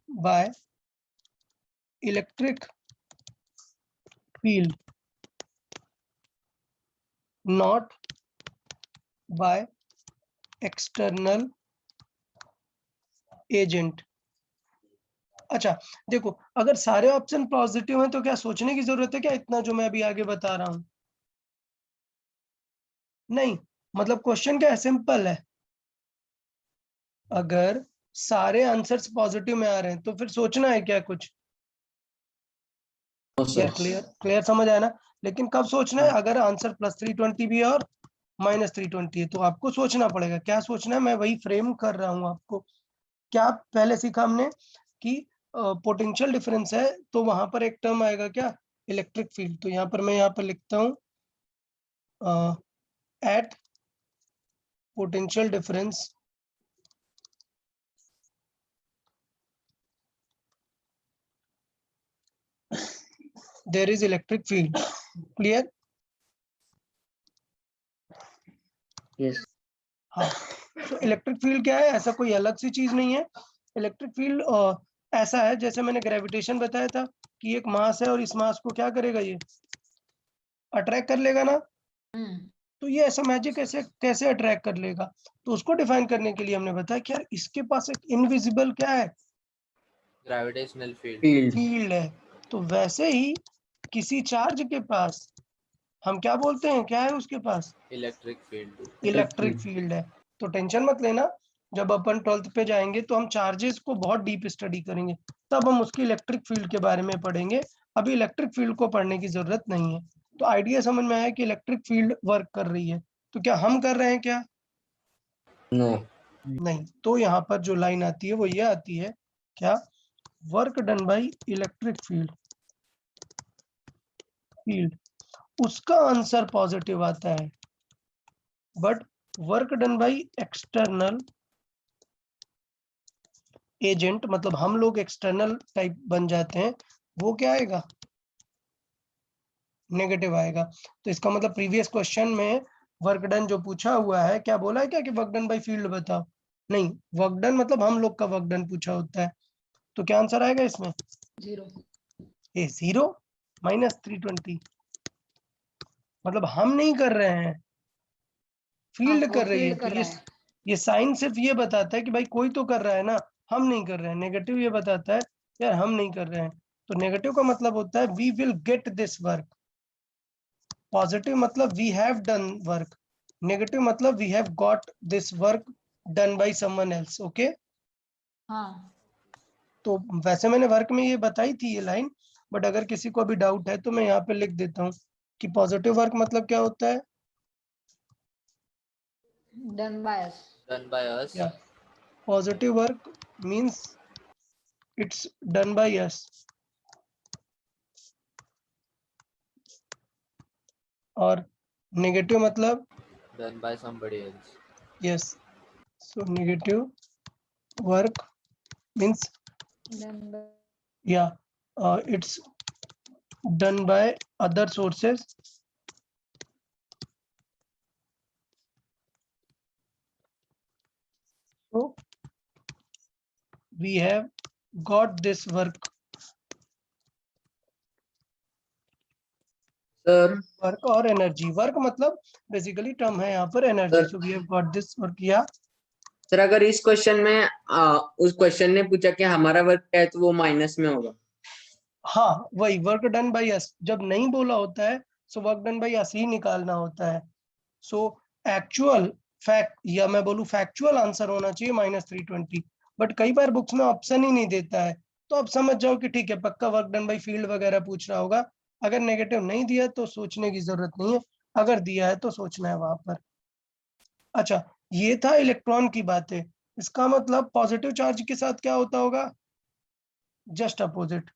by electric field, not by external agent. अच्छा देखो, अगर सारे ऑप्शन पॉजिटिव हैं तो क्या सोचने की जरूरत है क्या इतना जो मैं अभी आगे बता रहा हूं? नहीं, मतलब क्वेश्चन क्या है, सिंपल है। अगर सारे आंसर्स पॉजिटिव में आ रहे हैं तो फिर सोचना है क्या कुछ? यार क्लियर समझ आया ना? लेकिन कब सोचना है? अगर आंसर +320 भी है और -320 है तो आपको सोचना पड़ेगा। क्या सोचना है, मैं वही फ्रेम कर रहा हूं आपको। क्या पहले सीखा हमने कि पोटेंशियल डिफरेंस है तो वहां पर एक टर्म आएगा क्या, इलेक्ट्रिक फील्ड। तो यहाँ पर मैं यहाँ पर लिखता हूँ at potential difference there is electric field. Clear? Yes हाँ, तो इलेक्ट्रिक फील्ड क्या है? ऐसा कोई अलग सी चीज नहीं है। इलेक्ट्रिक फील्ड ऐसा है जैसे मैंने ग्रेविटेशन बताया था कि एक मास है और इस मास को क्या करेगा, ये अट्रैक्ट कर लेगा ना। तो ये ऐसा मैजिक कैसे अट्रैक्ट कर लेगा? तो उसको डिफाइन करने के लिए हमने बताया कि यार इसके पास एक इनविजिबल क्या है, ग्रेविटेशनल फील्ड फील्ड है। तो वैसे ही किसी चार्ज के पास हम क्या बोलते हैं, क्या है उसके पास? Electric field. इलेक्ट्रिक फील्ड है। तो टेंशन मत लेना, जब अपन 12th पे जाएंगे तो हम चार्जेस को बहुत डीप स्टडी करेंगे, तब हम उसकी इलेक्ट्रिक फील्ड के बारे में पढ़ेंगे। अभी इलेक्ट्रिक फील्ड को पढ़ने की जरूरत नहीं है। तो आइडिया समझ में आया कि इलेक्ट्रिक फील्ड वर्क कर रही है। तो क्या हम कर रहे हैं क्या? नो नहीं। तो यहाँ पर जो लाइन आती है वो ये आती है, क्या? Work done by electric field, उसका आंसर पॉजिटिव आता है। But work done by external agent, मतलब हम लोग एक्सटर्नल टाइप बन जाते हैं, वो क्या आएगा? नेगेटिव आएगा। तो इसका मतलब प्रीवियस क्वेश्चन में वर्क डन जो पूछा हुआ है, क्या बोला है क्या कि वर्क डन बाय फील्ड बताओ? नहीं, वर्क डन मतलब हम लोग का वर्क डन पूछा होता है। तो क्या आंसर आएगा इसमें? 0। ए 0 -320, मतलब हम नहीं कर रहे हैं, फील्ड कर रही है। फील्ड तो कर रहा है। ये साइन सिर्फ ये बताता है कि भाई कोई तो कर रहा है ना, हम नहीं कर रहे हैं। नेगेटिव ये बताता है यार हम नहीं कर रहे हैं। तो नेगेटिव का मतलब होता है we will get this work. Positive मतलब we have done work. Negative मतलब we have got this work done by someone else. Okay, हाँ, तो वैसे मैंने वर्क में ये बताई थी ये लाइन, बट अगर किसी को अभी डाउट है तो मैं यहाँ पे लिख देता हूँ कि पॉजिटिव वर्क मतलब क्या होता है। Done by us. Done by us. या positive work means it's done by us, और नेगेटिव मतलब done by somebody else. Yes, so negative work means done by या it's done by other sources so we have got this work। Sir work और energy, work मतलब basically term है यहाँ पर energy. So we have got this work. या sir अगर इस question में उस क्वेश्चन ने पूछा कि हमारा वर्क क्या है तो वो माइनस में होगा। हाँ, वही वर्क डन बाय अस जब नहीं बोला होता है so work done by us ही निकालना होता है। सो एक्चुअल फैक्ट, या मैं बोलूँ फैक्चुअल आंसर होना चाहिए -320, बट कई बार बुक्स में ऑप्शन ही नहीं देता है। तो अब समझ जाओ कि ठीक है, पक्का वर्क डन बाय फील्ड वगैरह पूछ रहा होगा। अगर नेगेटिव नहीं दिया तो सोचने की जरूरत नहीं है, अगर दिया है तो सोचना है वहां पर। अच्छा, ये था इलेक्ट्रॉन की बातें। इसका मतलब पॉजिटिव चार्ज के साथ क्या होता होगा? Just opposite.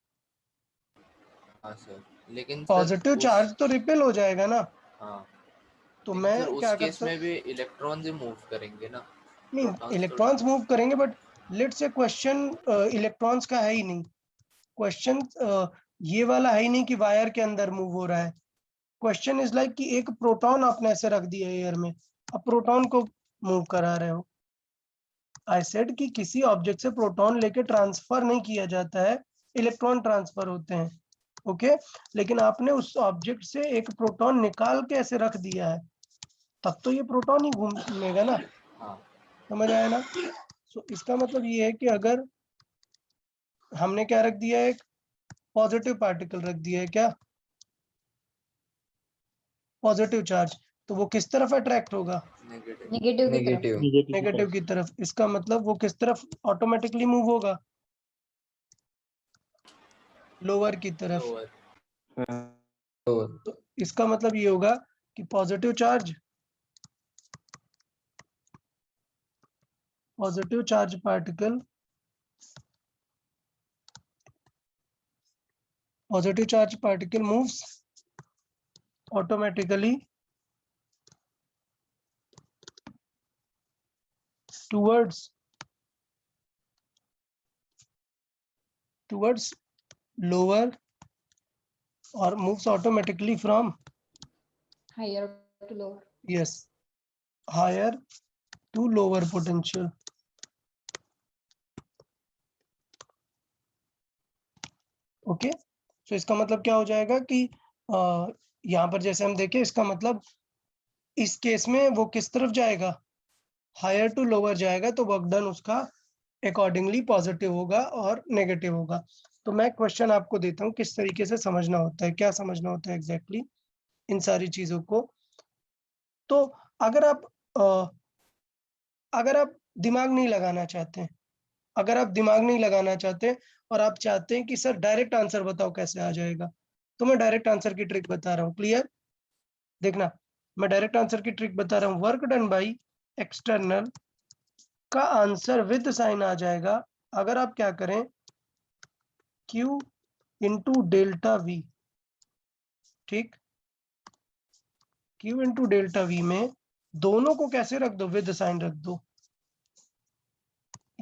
हाँ सर, लेकिन सर पॉजिटिव चार्ज तो रिपेल हो जाएगा ना। हाँ, तो लेकिन मैं सर क्या उस केस करता हूँ, में भी इलेक्ट्रॉन्स ही मूव करेंगे ना, नहीं प्रोटॉन्स थोड़ी। इलेक्ट्रॉन्स मूव करेंगे, but let's say question electrons का है ही नहीं। क्वेश्चन ये वाला है ही नहीं कि वायर के अंदर मूव हो रहा है। क्वेश्चन इज लाइक कि एक प्रोटॉन आपने ऐसे रख दिया एयर में। अब प्रोटॉन को मूव करा रहे हो। आई सेड कि किसी ऑब्जेक्ट से प्रोटॉन लेके ट्रांसफर नहीं किया जाता है, इलेक्ट्रॉन ट्रांसफर होते हैं। ओके, लेकिन आपने उस ऑब्जेक्ट से एक प्रोटॉन निकाल के ऐसे रख दिया है, तब तो ये प्रोटॉन ही घूमेगा ना। हाँ समझ आया ना? सो इसका मतलब ये है कि अगर हमने क्या रख दिया है, एक पॉजिटिव पार्टिकल रख दिया है, क्या पॉजिटिव चार्ज, तो वो किस तरफ अट्रैक्ट होगा, नेगेटिव। नेगेटिव की तरफ। नेगेटिव नेगेटिव की तरफ। इसका मतलब वो किस तरफ ऑटोमेटिकली मूव होगा, लोअर की तरफ। लोअर। तो इसका मतलब ये होगा कि positive charge particle moves automatically towards lower, or moves automatically from Higher to lower. higher to lower potential. Okay, तो इसका मतलब क्या हो जाएगा कि यहाँ पर जैसे हम देखें, इसका मतलब इस केस में वो किस तरफ जाएगा, हायर टू लोअर जाएगा, तो वर्क डन उसका अकॉर्डिंगली पॉजिटिव होगा और नेगेटिव होगा। तो मैं क्वेश्चन आपको देता हूँ किस तरीके से समझना होता है, क्या समझना होता है एग्जैक्टली इन सारी चीजों को। तो अगर आप दिमाग नहीं लगाना चाहते, और आप चाहते हैं कि सर डायरेक्ट आंसर बताओ कैसे आ जाएगा, तो मैं डायरेक्ट आंसर की ट्रिक बता रहा हूँ। क्लियर? देखना, मैं डायरेक्ट आंसर की ट्रिक बता रहा हूँ। वर्क डन बाई एक्सटर्नल का आंसर विद साइन आ जाएगा अगर आप क्या करें, Q इंटू डेल्टा V। ठीक, Q इंटू डेल्टा V में दोनों को कैसे रख दो, विद साइन रख दो।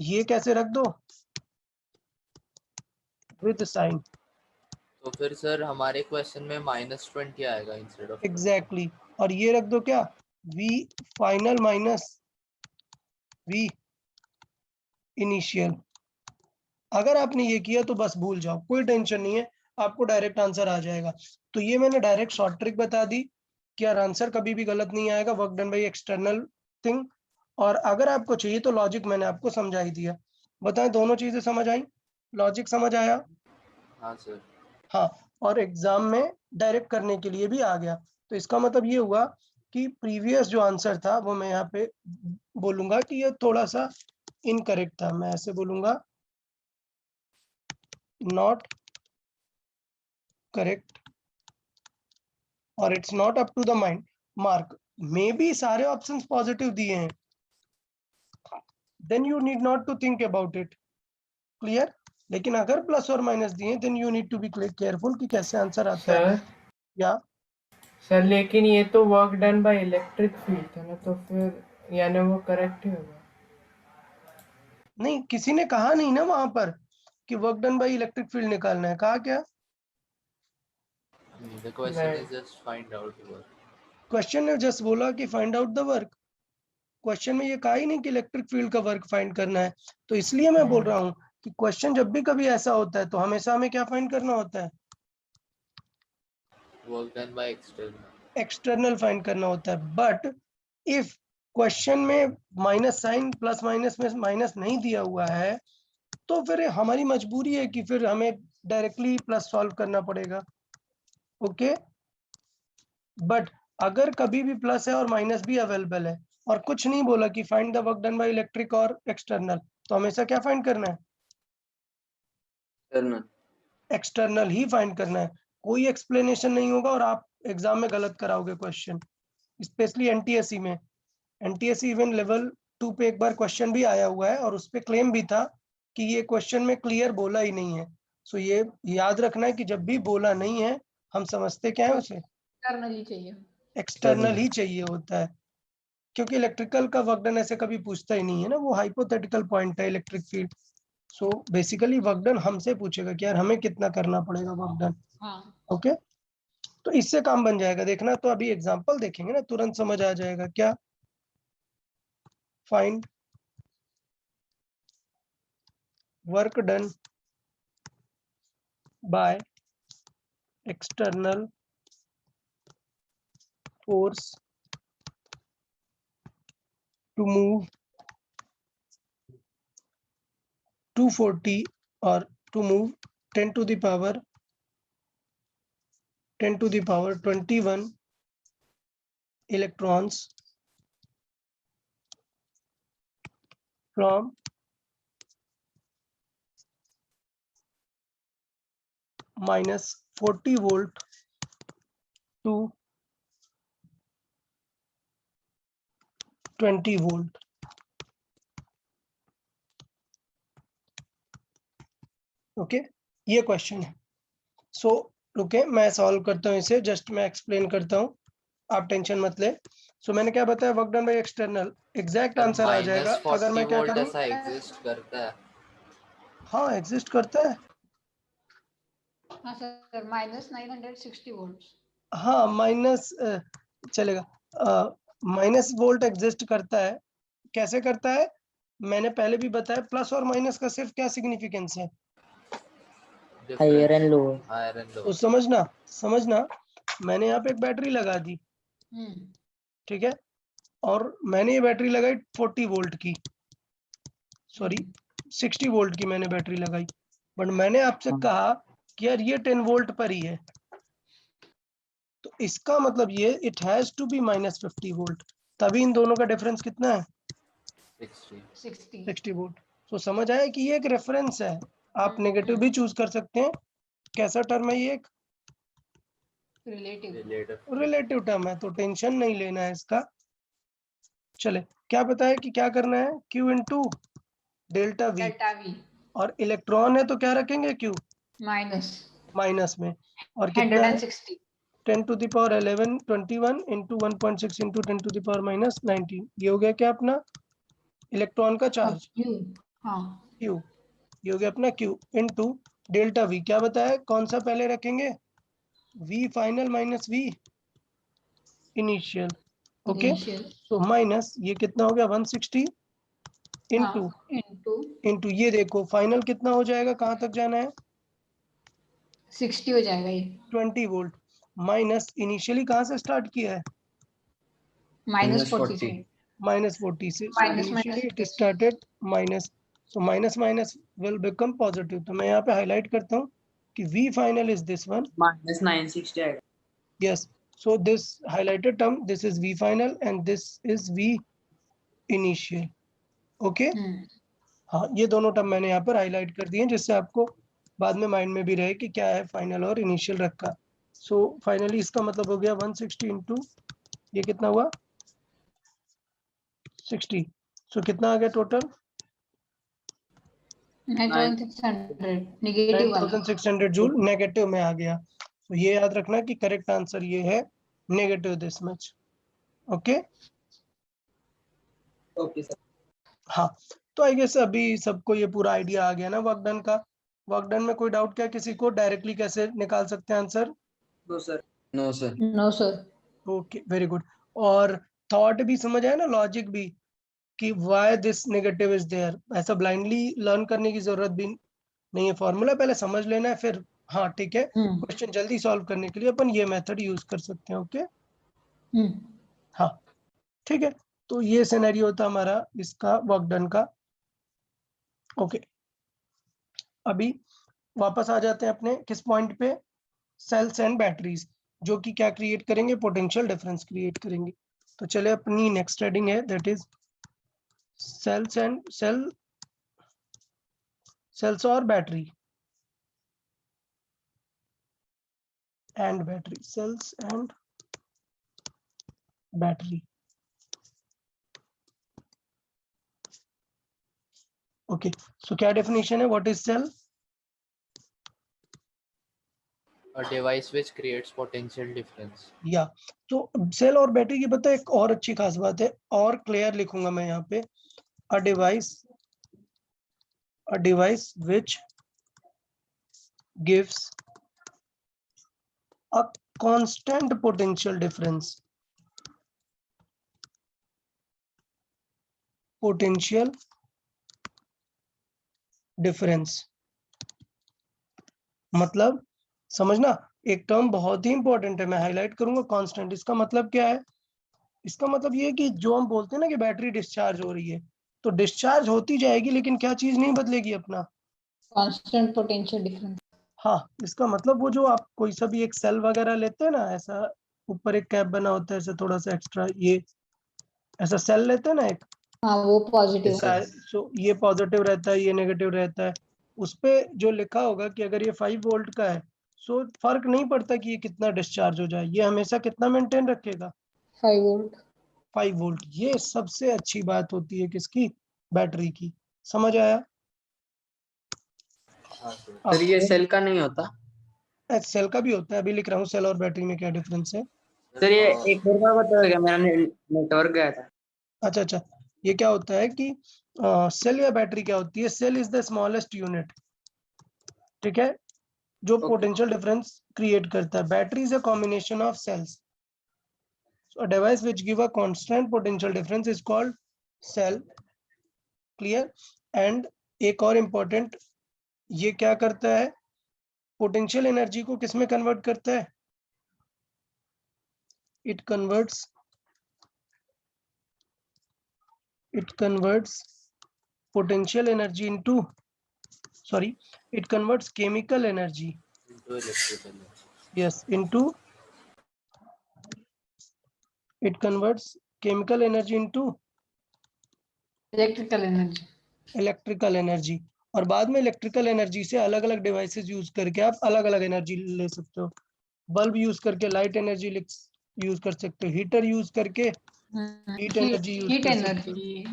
ये कैसे रख दो, विद साइन। तो फिर सर हमारे क्वेश्चन में -20 आएगा इंस्टेड ऑफ। एग्जैक्टली, और ये रख दो क्या, V final minus V initial. अगर आपने ये किया तो बस भूल जाओ, कोई टेंशन नहीं है, आपको डायरेक्ट आंसर आ जाएगा। तो ये मैंने डायरेक्ट शॉर्ट ट्रिक बता दी कि यार आंसर कभी भी गलत नहीं आएगा, work done by external thing. और अगर आपको चाहिए तो लॉजिक मैंने आपको समझा ही दिया। बताएं, दोनों चीजें समझ आई, लॉजिक समझ आया? हाँ सर। हाँ, और एग्जाम में डायरेक्ट करने के लिए भी आ गया। तो इसका मतलब ये हुआ कि प्रीवियस जो आंसर था वो मैं यहाँ पे बोलूंगा कि ये थोड़ा सा इनकरेक्ट था। मैं ऐसे बोलूंगा, नॉट करेक्ट, और it's not up to the mind mark. Maybe सारे ऑप्शंस पॉजिटिव दिए हैं, then you need not to think about it. Clear? लेकिन अगर प्लस और माइनस दिए, then you need to be careful कि कैसे आंसर आता है। सर या सर लेकिन ये तो work done by electric field था ना, तो फिर यानी वो करेक्ट ही होगा। नहीं, किसी ने कहा नहीं ना वहां पर कि work done by electric field निकालना है, कहा क्या? The question is just find out work. Question ने जस्ट बोला कि find out the work. Question में ये कहा ही नहीं कि इलेक्ट्रिक फील्ड का वर्क फाइंड करना है। तो इसलिए मैं बोल रहा हूँ कि क्वेश्चन जब भी कभी ऐसा होता है तो हमेशा हमें क्या फाइंड करना होता है, Work done by external. External find करना होता है। बट इफ क्वेश्चन में माइनस साइन प्लस माइनस में माइनस नहीं दिया हुआ है, तो फिर हमारी मजबूरी है कि फिर हमें डायरेक्टली प्लस सॉल्व करना पड़ेगा। ओके, बट अगर कभी भी प्लस है और माइनस भी अवेलेबल है और कुछ नहीं बोला कि find the work done by electric और एक्सटर्नल, तो हमेशा क्या फाइंड करना है, एक्सटर्नल ही फाइंड करना है। कोई एक्सप्लेनेशन नहीं होगा और आप एग्जाम में गलत कराओगे क्वेश्चन, स्पेशली एनटीएससी में। एनटीएससी इवन लेवल 2 पे एक बार क्वेश्चन भी आया हुआ है और उस पे क्लेम भी था कि ये क्वेश्चन में क्लियर बोला ही नहीं है। सो ये याद रखना है कि जब भी बोला नहीं है, हम समझते क्या है उसे, एक्सटर्नली चाहिए। एक्सटर्नल ही चाहिए होता है। क्योंकि इलेक्ट्रिकल का वर्क डन ऐसे कभी पूछता ही नहीं है ना, वो हाइपोथेटिकल पॉइंट है electric field. So basically work done हमसे पूछेगा कि यार हमें कितना करना पड़ेगा वर्क डन। हाँ, ओके, तो इससे काम बन जाएगा। देखना, तो अभी एग्जांपल देखेंगे ना, तुरंत समझ आ जाएगा। क्या find work done by external force to move 240 or to move 10 to the power 21 electrons from minus 40 volt to 20 volt. Okay ये क्वेश्चन है. सो रुके मैं सॉल्व करता हूँ इसे, जस्ट मैं एक्सप्लेन करता हूँ, आप टेंशन मत ले. सो मैंने क्या बताया, work done by external, exact answer आ जाएगा अगर मैं क्या करूँ. ऐसा एग्जिस्ट करता है. हाँ एग्जिस्ट करता है. हाँ सर, -960 वोल्ट्स. हाँ माइनस चलेगा, माइनस वोल्ट एग्जिस्ट करता है. कैसे करता है मैंने पहले भी बताया. प्लस और माइनस का सिर्फ क्या सिग्निफिकेंस है, higher and lower. Higher and तो समझना मैंने यहाँ पे एक बैटरी लगा दी, ठीक है, और मैंने ये बैटरी लगाई 40 वोल्ट की, सॉरी 60 वोल्ट की मैंने बैटरी लगाई. बट मैंने आपसे कहा कि यार ये 10 वोल्ट पर ही है, तो इसका मतलब ये it has to be -50 volt. तभी इन दोनों का डिफरेंस कितना है, 60 वोल्ट. तो समझ आया कि ये एक रेफरेंस है. आप नेगेटिव भी चूज कर सकते हैं. कैसा टर्म है ये, एक रिलेटिव टर्म है, तो टेंशन नहीं लेना है इसका. चले क्या पता है कि क्या करना है, Q इंटू डेल्टा वी, और इलेक्ट्रॉन है तो क्या रखेंगे Q माइनस में, और कितना है 160. 10 to the power 11 21 into 1.6 into 10 to the power minus 19. ये हो गया क्या अपना इलेक्ट्रॉन का चार्ज Q. ये हो गया अपना Q इंटू डेल्टा V. क्या बताया, कौन सा पहले रखेंगे, V final minus V initial. Okay so minus ये कितना हो गया 160 इंटू ये देखो फाइनल कितना हो जाएगा, कहाँ तक जाना है 60 हो जाएगा ये. 20 वोल्ट माइनस इनिशियली कहाँ से स्टार्ट किया है, -40 से. -40 से. So Minus, initially minus, it yes. started minus, so minus minus will become positive. तो मैं यहाँ पे हाईलाइट करता हूँ कि V final is this one. -960 आएगा. Yes. So this highlighted term, this is V final and this is V initial. Okay. हाँ ये दोनों टर्म मैंने यहाँ पर हाईलाइट कर दिए जिससे आपको बाद में माइंड में भी रहे कि क्या है फाइनल और इनिशियल रखा. सो फाइनली इसका मतलब हो गया 160 इंटू ये कितना हुआ 60. सो कितना आ गया टोटल 9600 नेगेटिव वाला. 9600 जूल नेगेटिव में आ गया. तो ये याद रखना कि करेक्ट आंसर ये है negative this much. Okay okay sir. हाँ तो आई गेस अभी सबको ये पूरा आइडिया आ गया ना वर्क डन का. वर्क डन में कोई डाउट क्या किसी को, डायरेक्टली कैसे निकाल सकते हैं answer. No sir. No sir. Okay very good. और थॉट भी समझ आया ना, लॉजिक भी, कि why this negative is there. ऐसा ब्लाइंडली लर्न करने की जरूरत भी नहीं है, फॉर्मूला पहले समझ लेना है फिर हाँ ठीक है क्वेश्चन जल्दी सॉल्व करने के लिए अपन ये मेथड यूज कर सकते हैं. ओके हाँ ठीक है. तो ये सिनेरियो होता हमारा इसका वर्क डन का. ओके अभी वापस आ जाते हैं अपने किस पॉइंट पे, सेल्स एंड बैटरीज, जो कि क्या क्रिएट करेंगे, पोटेंशियल डिफरेंस क्रिएट करेंगे. तो चले अपनी नेक्स्ट हेडिंग है that is cells and cells और battery and battery, cells and battery. Okay so क्या डेफिनेशन है, what is cell. A device which creates potential difference. या तो सेल और बैटरी की पता है एक और अच्छी खास बात है, और क्लियर लिखूंगा मैं यहाँ पे, a device which gives a constant potential difference potential difference. मतलब समझना, एक टर्म बहुत ही इंपॉर्टेंट है, मैं हाईलाइट करूंगा, कांस्टेंट। इसका मतलब क्या है? इसका मतलब ये है कि जो हम बोलते हैं ना कि बैटरी डिस्चार्ज हो रही है, तो डिस्चार्ज होती जाएगी लेकिन क्या चीज नहीं बदलेगी अपना? Constant potential difference. हाँ, इसका मतलब वो जो आप कोई सा भी एक सेल वगैरह लेते हैं ना, ऐसा ऊपर एक कैप बना होता है, ऐसे थोड़ा सा एक्स्ट्रा, ये ऐसा सेल लेते हैं ना एक, हाँ वो पॉजिटिव। सो ये पॉजिटिव रहता है, ये नेगेटिव रहता है। उस पे जो लिखा होगा कि अगर ये 5 वोल्ट का है, सो फर्क नहीं पड़ता कि ये कितना डिस्चार्ज हो जाए, ये हमेशा कितना मेंटेन रखेगा? 5 वोल्ट। 5 वोल्ट। ये सबसे अच्छी बात होती है किसकी? बैटरी की। समझ आया? हाँ सर। सर ये सेल का नहीं होता? सेल का भी होता है, अभी लिख रहा हूँ सेल और बैटरी में क्या डिफरेंस है। सर ये एक और बार बताओगे, मेरा नेटवर्क गया था। अच्छा अच्छा, ये क्या होता है कि सेल या बैटरी क्या होती है? Cell is the smallest unit, ठीक है, जो Okay. पोटेंशियल डिफरेंस क्रिएट करता है। Battery is a combination of cells, so a device which give a constant potential difference is called cell. Clear? And एक और important, ये क्या करता है? पोटेंशियल एनर्जी को किस में कन्वर्ट करता है? it converts potential energy into, sorry, it converts chemical energy, into electrical energy. yes, into, it converts chemical energy into electrical energy. Electrical energy. और बाद में इलेक्ट्रिकल एनर्जी से अलग अलग डिवाइसेस यूज करके आप अलग अलग एनर्जी ले सकते हो। बल्ब यूज करके लाइट एनर्जी यूज कर सकते हो, हीटर यूज करके हीट एनर्जी यूज हीट कर सकते हो। एनर्जी।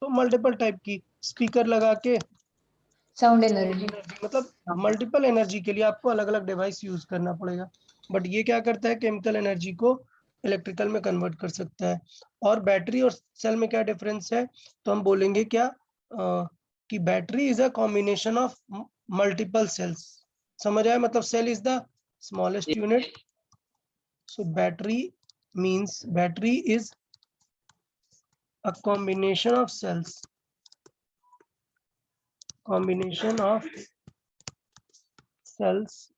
तो मल्टीपल टाइप की, स्पीकर लगा के साउंड एनर्जी। मतलब मल्टीपल एनर्जी के लिए आपको अलग अलग डिवाइस यूज करना पड़ेगा। बट ये क्या करता है? केमिकल एनर्जी को इलेक्ट्रिकल में कन्वर्ट कर सकता है। और बैटरी और सेल में क्या डिफरेंस है? तो हम बोलेंगे क्या कि battery is a combination of multiple cells. समझ आया? मतलब cell is the smallest unit, so battery means battery is a combination of cells, combination of cells,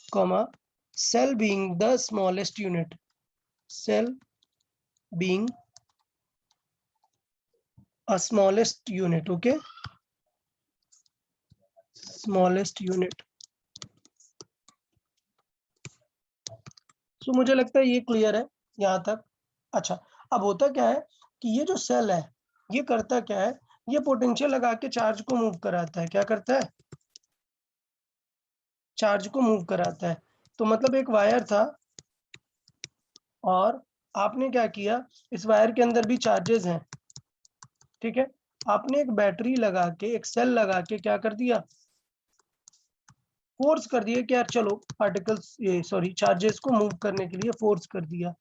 comma, cell being the smallest unit, cell being a smallest unit, okay, smallest unit. So मुझे लगता है ये clear है यहाँ तक। अच्छा, अब होता क्या है कि ये जो सेल है ये करता क्या है? ये पोटेंशियल लगा के चार्ज को मूव कराता है। क्या करता है? चार्ज को मूव कराता है। तो मतलब एक वायर था और आपने क्या किया, इस वायर के अंदर भी चार्जेस हैं, ठीक है, आपने एक बैटरी लगा के, एक सेल लगा के क्या कर दिया? फोर्स कर दिया कि यार चलो पार्टिकल्स, ये सॉरी चार्जेस को मूव करने के लिए फोर्स कर दिया।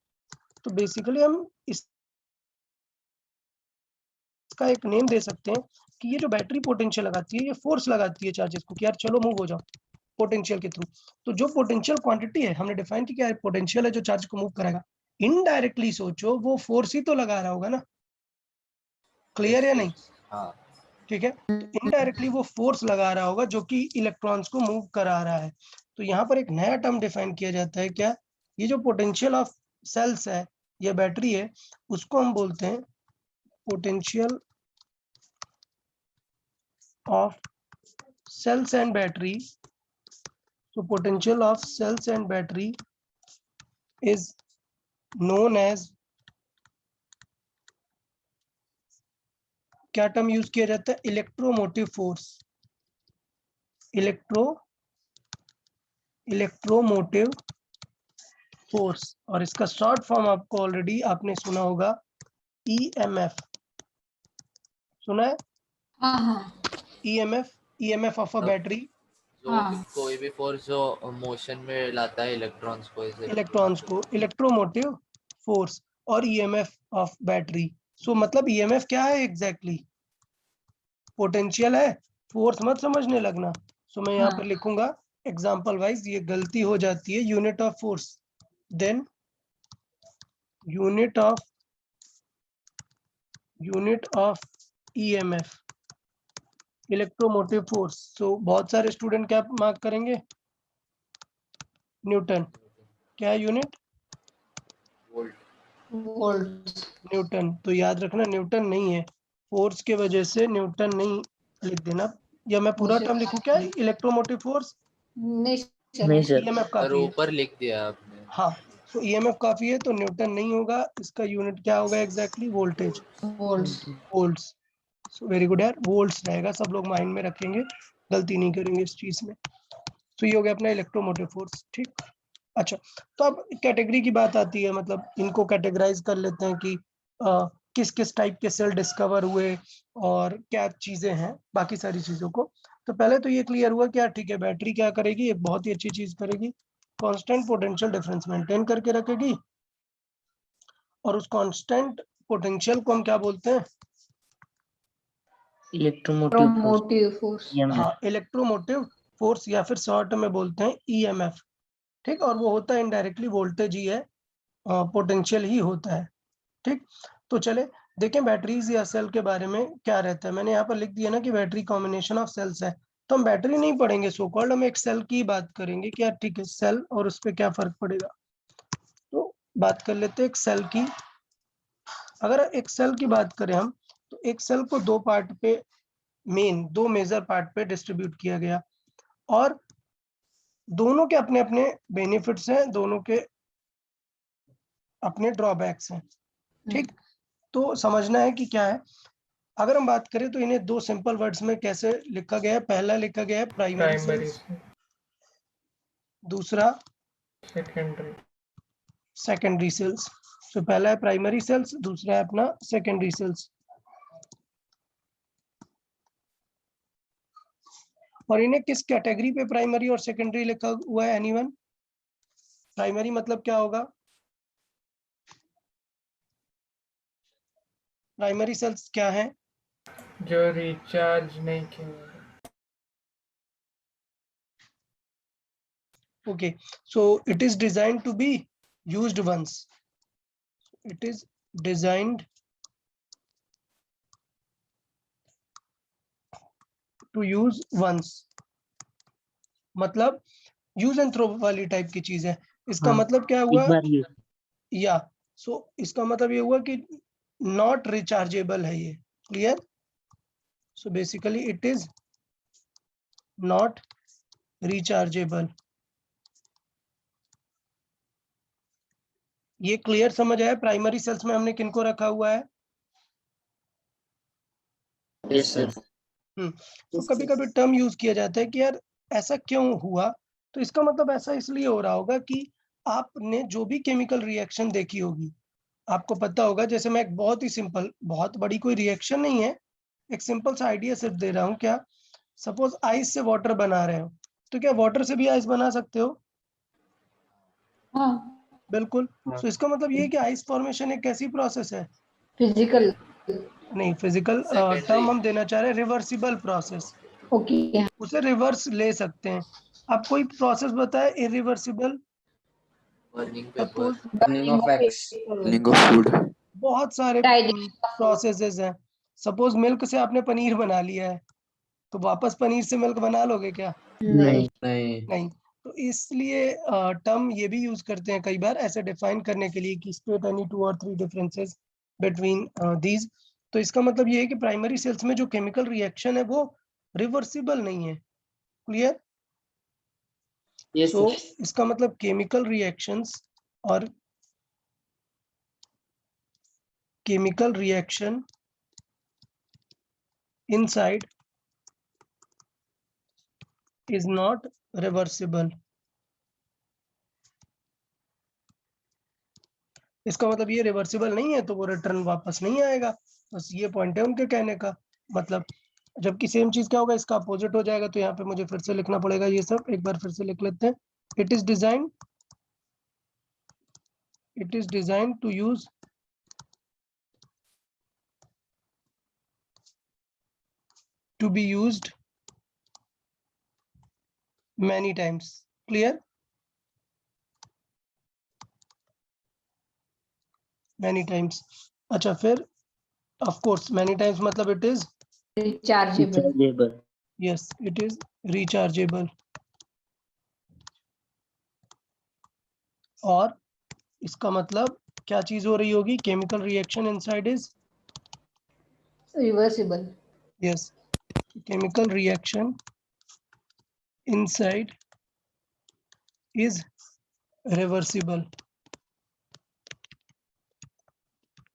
तो बेसिकली हम इसका एक नेम दे सकते हैं कि ये जो बैटरी पोटेंशियल लगाती है, ये फोर्स लगाती है चार्जेस को कि यार चलो मूव हो जाओ पोटेंशियल के थ्रू। तो जो पोटेंशियल क्वांटिटी है हमने डिफाइन की, क्या है? पोटेंशियल है जो चार्ज को मूव करेगा। इनडायरेक्टली सोचो, वो फोर्स ही तो लगा रहा होगा ना। क्लियर या नहीं? हाँ ठीक है, तो इनडायरेक्टली वो फोर्स लगा रहा होगा जो कि इलेक्ट्रॉन्स को मूव करा रहा है। तो यहाँ पर एक नया टर्म डिफाइन किया जाता है, क्या? ये जो पोटेंशियल ऑफ सेल्स है या बैटरी है, उसको हम बोलते हैं potential of cells and battery. So potential of cells and battery is known as, क्या टर्म यूज किया जाता है? Electromotive force. Electromotive force. और इसका शॉर्ट फॉर्म आपको ऑलरेडी आपने सुना होगा, EMF। सुना है? हाँ हाँ EMF ऑफ अ बैटरी, हाँ। कोई भी फोर्स जो मोशन में लाता है इलेक्ट्रॉन्स को, इलेक्ट्रॉन्स को, इलेक्ट्रोमोटिव फोर्स। और EMF ऑफ बैटरी। सो मतलब EMF क्या है एग्जैक्टली? पोटेंशियल है, फोर्स मत समझने लगना। सो मैं यहाँ पर लिखूंगा एग्जांपल वाइज, ये गलती हो जाती है, unit of force, then unit of unit of EMF electromotive force. So बहुत सारे स्टूडेंट क्या मार्क करेंगे? न्यूटन। क्या है यूनिट? वोल्ट। वोल्ट। न्यूटन। तो याद रखना न्यूटन नहीं है, फोर्स के वजह से न्यूटन नहीं लिख देना। या मैं पूरा टर्म लिखूं क्या? Electromotive force. नहीं नहीं सर। सर। EMF सर काफी है। ऊपर लिख दिया आपने। हाँ, तो EMF काफी है तो न्यूटन नहीं होगा। इसका यूनिट क्या होगा एग्जैक्टली? Voltage, volt. वोल्ट्स। सो वेरी गुड यार, वोल्ट्स रहेगा, सब लोग माइंड में रखेंगे, गलती नहीं करेंगे इस चीज में। तो ये हो गया अपना इलेक्ट्रोमोटिव फोर्स। ठीक। अच्छा, तो अब कैटेगरी की बात आती है, मतलब इनको कैटेगराइज कर लेते हैं कि किस किस टाइप के सेल डिस्कवर हुए और क्या चीजें हैं, बाकी सारी चीजों को। तो पहले तो ये क्लियर हुआ कि यार ठीक है, बैटरी क्या करेगी, एक बहुत ही अच्छी चीज करेगी, कांस्टेंट पोटेंशियल डिफरेंस मेंटेन करके रखेगी। और उस कांस्टेंट पोटेंशियल को हम क्या बोलते हैं? Electromotive force electromotive force. EMF। हाँ, इलेक्ट्रोमोटिव फोर्स, या फिर शॉर्ट में बोलते हैं EMF। ठीक, और वो होता है इनडायरेक्टली वोल्टेज ही है, पोटेंशियल ही होता है। ठीक, तो चले देखें बैटरीज या सेल के बारे में क्या रहता है। मैंने यहाँ पर लिख दिया ना कि बैटरी कॉम्बिनेशन ऑफ सेल्स है, तो हम बैटरी नहीं पढ़ेंगे सो कॉल्ड, हम एक सेल की बात करेंगे कि यार ठीक है सेल और उस पर क्या फर्क पड़ेगा। तो बात कर लेते हैं एक सेल की। अगर एक सेल की बात करें हम, तो एक सेल को दो पार्ट पे, दो मेजर पार्ट पे डिस्ट्रीब्यूट किया गया, और दोनों के अपने अपने बेनिफिट्स हैं, दोनों के अपने ड्रॉबैक्स हैं। ठीक, तो समझना है कि क्या है। अगर हम बात करें तो इन्हें दो सिंपल वर्ड्स में कैसे लिखा गया है? पहला लिखा गया है प्राइमरी प्राइमरी सेल्स, से दूसरा सेकेंडरी। Secondary cells. तो पहला है प्राइमरी सेल्स, दूसरा है अपना सेकेंडरी सेल्स। और इन्हें किस कैटेगरी पे प्राइमरी और सेकेंडरी लिखा हुआ है? एनीवन? प्राइमरी मतलब क्या होगा? प्राइमरी सेल्स क्या है? जो रिचार्ज नहीं किया हुआ है। Okay, so it is designed to be used once. It is designed to use once, मतलब यूज एंड थ्रो वाली टाइप की चीज है। इसका हाँ, मतलब क्या हुआ? एक बार यूज। या इसका मतलब ये हुआ कि नॉट रिचार्जेबल है ये। Clear? So basically it is not rechargeable. ये क्लियर समझ आया? प्राइमरी सेल्स में हमने किनको रखा हुआ है? Yes sir. तो कभी कभी टर्म यूज किया जाता है कि यार ऐसा क्यों हुआ, तो इसका मतलब ऐसा इसलिए हो रहा होगा कि आपने जो भी केमिकल रिएक्शन देखी होगी, आपको पता होगा। जैसे मैं एक बहुत ही सिंपल, बहुत बड़ी कोई रिएक्शन नहीं है, एक सिंपल सा आइडिया सिर्फ दे रहा हूँ। क्या सपोज आइस से वाटर बना रहे हो, तो क्या वाटर से भी आइस बना सकते हो? हाँ, बिल्कुल। सो इसका मतलब ये है कि आइस फॉर्मेशन एक कैसी प्रोसेस है? फिजिकल। नहीं, फिजिकल सेकेंडरी। टर्म हम देना चाह रहे हैं रिवर्सिबल प्रोसेस। ओके। उसे रिवर्स ले सकते हैं। अब कोई प्रोसेस बताए irreversible? Burning paper. Suppose burning of x. लिंग ऑफ फूड। बहुत सारे प्रोसेसेस हैं। सपोज मिल्क से आपने पनीर बना लिया है, तो वापस पनीर से मिल्क बना लोगे क्या? नहीं। नहीं। नहीं। तो इसलिए टर्म ये भी यूज करते हैं कई बार ऐसे डिफाइन करने के लिए कि state any 2 or 3 differences between these. तो इसका मतलब ये है कि प्राइमरी सेल्स में जो केमिकल रिएक्शन है वो रिवर्सिबल नहीं है। क्लियर? Yes so sir. इसका मतलब केमिकल रिएक्शंस और chemical reaction inside is not reversible. इसका मतलब ये रिवर्सिबल नहीं है तो वो रिटर्न वापस नहीं आएगा। बस ये पॉइंट है उनके कहने का। मतलब जबकि सेम चीज क्या होगा, इसका अपोजिट हो जाएगा। तो यहाँ पे मुझे फिर से लिखना पड़ेगा, ये सब एक बार फिर से लिख लेते हैं। It is design to use to be used many times. Clear? Many times. अच्छा, फिर ऑफ कोर्स मैनी टाइम्स मतलब it is, rechargeable, yes it is rechargeable. और इसका मतलब क्या चीज हो रही होगी, chemical reaction inside is, reversible, yes chemical reaction inside is reversible.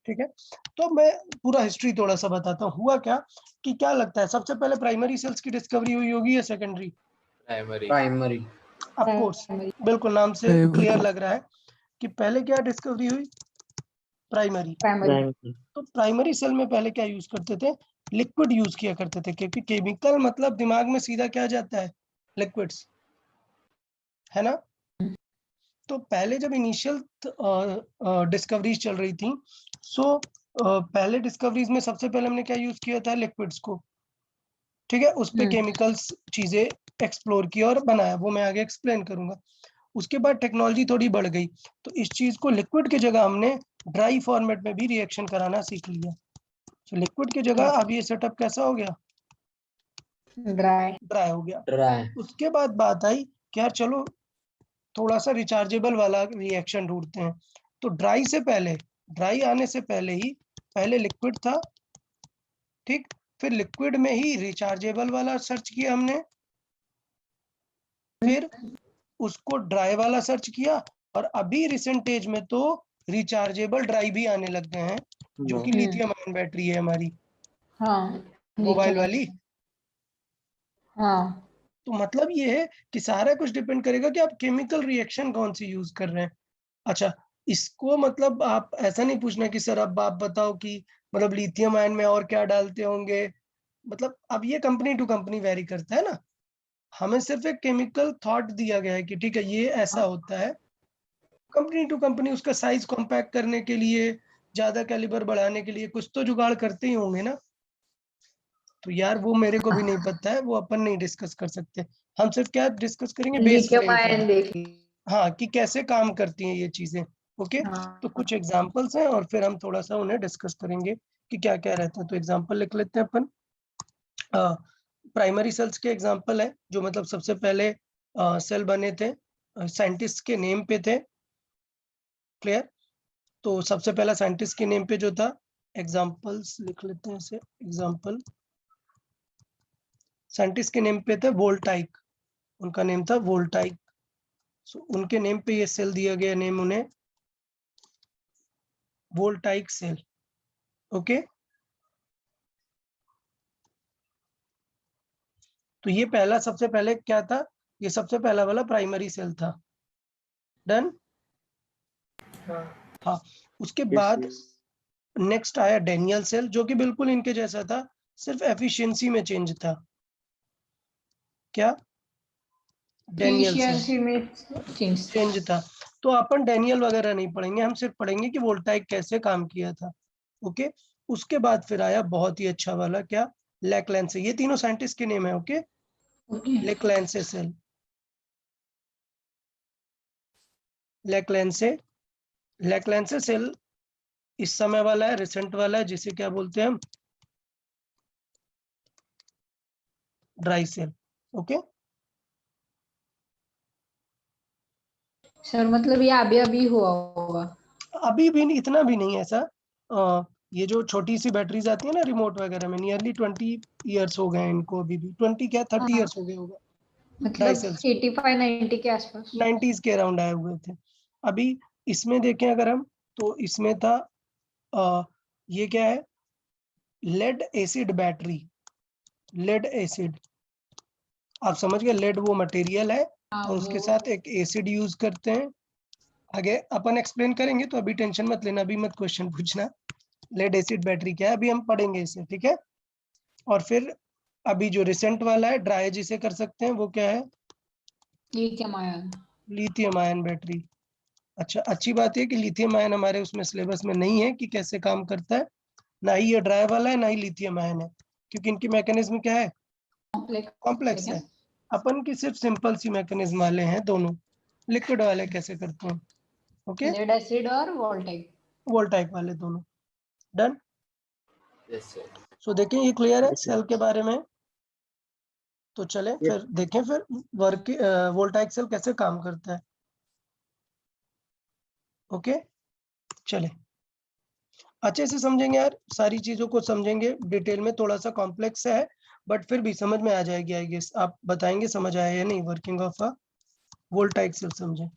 ठीक है, तो मैं पूरा हिस्ट्री थोड़ा सा बताता हूँ। हुआ क्या कि क्या लगता है सबसे पहले प्राइमरी सेल्स की डिस्कवरी हुई होगी या secondary? Primary. Primary. Of course, primary, बिल्कुल नाम से क्लियर लग रहा है कि पहले क्या डिस्कवरी हुई, प्राइमरी। primary, तो प्राइमरी सेल में पहले क्या यूज करते थे, लिक्विड यूज किया करते थे, क्योंकि केमिकल मतलब दिमाग में सीधा क्या जाता है, लिक्विड्स, है ना। तो पहले जब इनिशियल डिस्कवरीज चल रही थी, सो पहले डिस्कवरीज में सबसे पहले हमने क्या यूज किया था, लिक्विड्स को। ठीक है, उस पे केमिकल्स चीजें एक्सप्लोर किया और बनाया, वो मैं आगे एक्सप्लेन करूंगा। उसके बाद टेक्नोलॉजी थोड़ी बढ़ गई, तो इस चीज को लिक्विड की जगह हमने ड्राई फॉर्मेट में भी रिएक्शन कराना सीख लिया। तो लिक्विड की जगह अब ये सेटअप कैसा हो गया, dry, ड्राई हो गया। ड्राई। उसके बाद बात आई कि यार चलो थोड़ा सा रिचार्जेबल वाला रिएक्शन ढूंढते हैं। तो ड्राई से पहले, ड्राई आने से पहले ही पहले लिक्विड था, ठीक, फिर लिक्विड में ही रिचार्जेबल वाला सर्च किया हमने, फिर उसको ड्राई वाला सर्च किया, और अभी रिसेंट एज में तो रिचार्जेबल ड्राई भी आने लग गए हैं, जो कि लिथियम आयन बैटरी है हमारी हाँ, मोबाइल वाली। हाँ, तो मतलब ये है कि सारा कुछ डिपेंड करेगा कि आप केमिकल रिएक्शन कौन सी यूज कर रहे हैं। अच्छा, इसको मतलब आप ऐसा नहीं पूछना कि सर अब आप बताओ कि मतलब लिथियम आयन में और क्या डालते होंगे, मतलब अब ये कंपनी टू कंपनी वेरी करता है ना। हमें सिर्फ एक केमिकल थॉट दिया गया है कि ठीक है ये ऐसा होता है, कंपनी टू कंपनी उसका साइज कॉम्पैक्ट करने के लिए, ज्यादा कैलिबर बढ़ाने के लिए कुछ तो जुगाड़ करते ही होंगे ना। तो यार वो मेरे को भी नहीं पता है, वो अपन नहीं डिस्कस कर सकते। हम सिर्फ क्या डिस्कस करेंगे, बेस lithium फ्रेम क्या ion है, देख हाँ कि कैसे काम करती हैं ये चीजें। ओके, तो हाँ, कुछ एग्जांपल्स हैं और फिर हम थोड़ा सा उन्हें डिस्कस करेंगे कि क्या क्या रहता है। तो एग्जांपल लिख लेते हैं अपन। प्राइमरी सेल्स के एग्जांपल है, जो मतलब सबसे पहले सेल बने थे, साइंटिस्ट के नेम पे थे, क्लियर। तो सबसे पहला साइंटिस्ट के नेम पे जो था, एग्जांपल्स लिख लेते हैं ऐसे, एग्जांपल साइंटिस्ट के नेम पे थे वोल्टाइक, उनका नेम था वोल्टाइक। सो उनके नेम पे ये सेल दिया गया, नेम उन्हें वोल्टाइक सेल। ओके, तो ये पहला सबसे पहले क्या था, ये सबसे पहला वाला प्राइमरी सेल था। डन, हाँ। हाँ। उसके बाद नेक्स्ट आया डेनियल सेल, जो कि बिल्कुल इनके जैसा था, सिर्फ एफिशिएंसी में चेंज था। क्या, डेनियल सेल efficiency में change, चेंज था। तो अपन डेनियल वगैरह नहीं पढ़ेंगे, हम सिर्फ पढ़ेंगे कि वोल्टाइक कैसे काम किया था। ओके, उसके बाद फिर आया बहुत ही अच्छा वाला, क्या, लेक्लैंसे। ये तीनों साइंटिस्ट के नेम है। ओके, okay, लेक्लैंसे सेल, लेक्लैंसे, लेक्लैंसे सेल इस समय वाला है, रिसेंट वाला है, जिसे क्या बोलते हैं हम, ड्राई सेल। ओके, सर मतलब ये अभी अभी हुआ होगा, अभी भी नहीं, इतना भी नहीं ऐसा। ये जो छोटी सी बैटरीज आती है ना रिमोट वगैरह में, नियरली 20 ईयर्स हो गए इनको, अभी भी 20 क्या 30 हाँ, ईयर्स हो गए होगा ड्राई मतलब सेल्स को। 85-90 के आसपास। 90s के अराउंड आए हुए थे। अभी इसमें देखें अगर हम, तो इसमें था ये क्या है, lead acid battery, lead acid, आप समझ गए, लेड वो मटेरियल है हाँ और उसके वो साथ एक एसिड यूज करते हैं। आगे अपन एक्सप्लेन करेंगे, तो अभी टेंशन मत लेना, अभी मत क्वेश्चन पूछना लेड एसिड बैटरी क्या है, अभी हम पढ़ेंगे इसे, ठीक है। और फिर अभी जो रिसेंट वाला है ड्राई जिसे कर सकते हैं, वो क्या है, lithium ion, lithium ion battery. अच्छा, अच्छी बात है कि लिथियम आयन हमारे उसमें सिलेबस में नहीं है कि कैसे काम करता है, ना ही ये ड्राई वाला है ना ही लिथियम आयन है, क्योंकि इनकी मैकेनिज्म क्या है, complex कॉम्प्लेक्स है। अपन की सिर्फ सिंपल सी मैकेनिज्म वाले हैं दोनों, लिक्विड वाले कैसे करते हैं। ओके, lead acid और voltaic, वोल्टाइक वाले दोनों। Done, yes sir. सो देखें ये क्लियर है सेल के बारे में। तो चले फिर देखें फिर वर्क वोल्टाइक सेल कैसे काम करता है। ओके चले अच्छे से समझेंगे यार, सारी चीजों को समझेंगे डिटेल में, थोड़ा सा कॉम्प्लेक्स है बट फिर भी समझ में आ जाएगी आई गेस। आप बताएंगे समझ आया या नहीं, working of a voltaic cell समझे।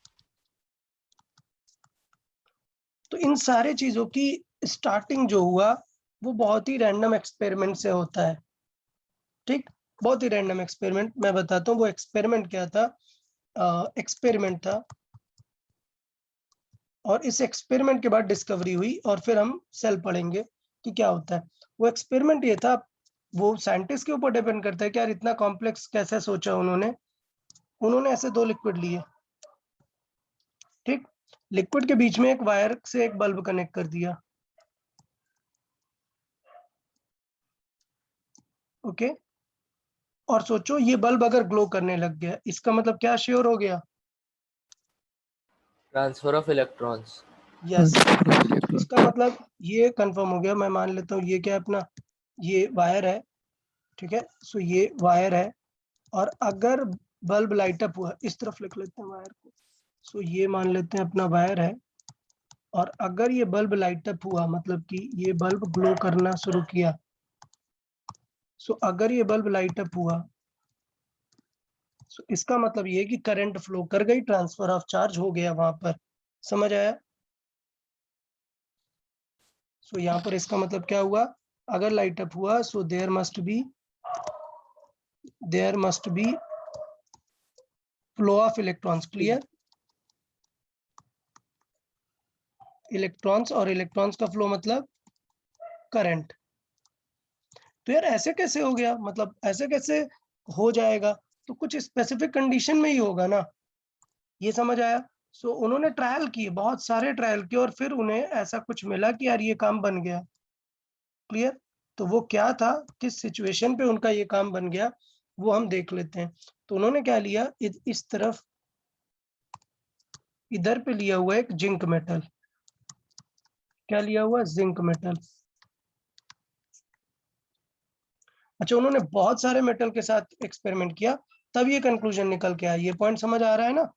तो इन सारे चीजों की स्टार्टिंग जो हुआ वो बहुत ही रैंडम एक्सपेरिमेंट से होता है। ठीक, बहुत ही रैंडम एक्सपेरिमेंट। मैं बताता हूँ वो एक्सपेरिमेंट क्या था। एक्सपेरिमेंट था और इस एक्सपेरिमेंट के बाद डिस्कवरी हुई और फिर हम सेल पढ़ेंगे कि क्या होता है। वो एक्सपेरिमेंट ये था, वो साइंटिस्ट के ऊपर डिपेंड करता है कि यार इतना कॉम्प्लेक्स कैसे सोचा उन्होंने ऐसे दो लिक्विड लिए। ठीक, लिक्विड के बीच में एक वायर से एक बल्ब कनेक्ट कर दिया। ओके, और सोचो ये बल्ब अगर ग्लो करने लग गया, इसका मतलब क्या श्योर हो गया? Transfer of electrons. यस, इसका मतलब ये कंफर्म हो गया। मैं मान लेता हूँ ये क्या है अपना, ये वायर है। ठीक है, सो ये वायर है और अगर बल्ब लाइट अप हुआ, इस तरफ लिख लेते हैं वायर को। सो ये मान लेते हैं अपना वायर है और अगर ये बल्ब लाइट अप हुआ मतलब कि ये बल्ब ग्लो करना शुरू किया। सो अगर ये बल्ब लाइट अप हुआ सो इसका मतलब ये कि करंट फ्लो कर गई, ट्रांसफर ऑफ चार्ज हो गया वहां पर। समझ आया? सो यहाँ पर इसका मतलब क्या हुआ, अगर लाइट अप हुआ so there must be flow of electrons. Clear? Electrons, और इलेक्ट्रॉन्स का फ्लो मतलब करंट। तो यार ऐसे कैसे हो गया, मतलब ऐसे कैसे हो जाएगा? तो कुछ स्पेसिफिक कंडीशन में ही होगा ना। ये समझ आया? सो उन्होंने ट्रायल किए, बहुत सारे ट्रायल किए और फिर उन्हें ऐसा कुछ मिला कि यार ये काम बन गया। क्लियर? तो वो क्या था, किस सिचुएशन पे उनका ये काम बन गया वो हम देख लेते हैं। तो उन्होंने क्या लिया, इस तरफ इधर पे लिया हुआ एक जिंक मेटल। क्या लिया हुआ? Zinc metal. अच्छा, उन्होंने बहुत सारे मेटल के साथ एक्सपेरिमेंट किया तब ये कंक्लूजन निकल के आया। ये पॉइंट समझ आ रहा है ना?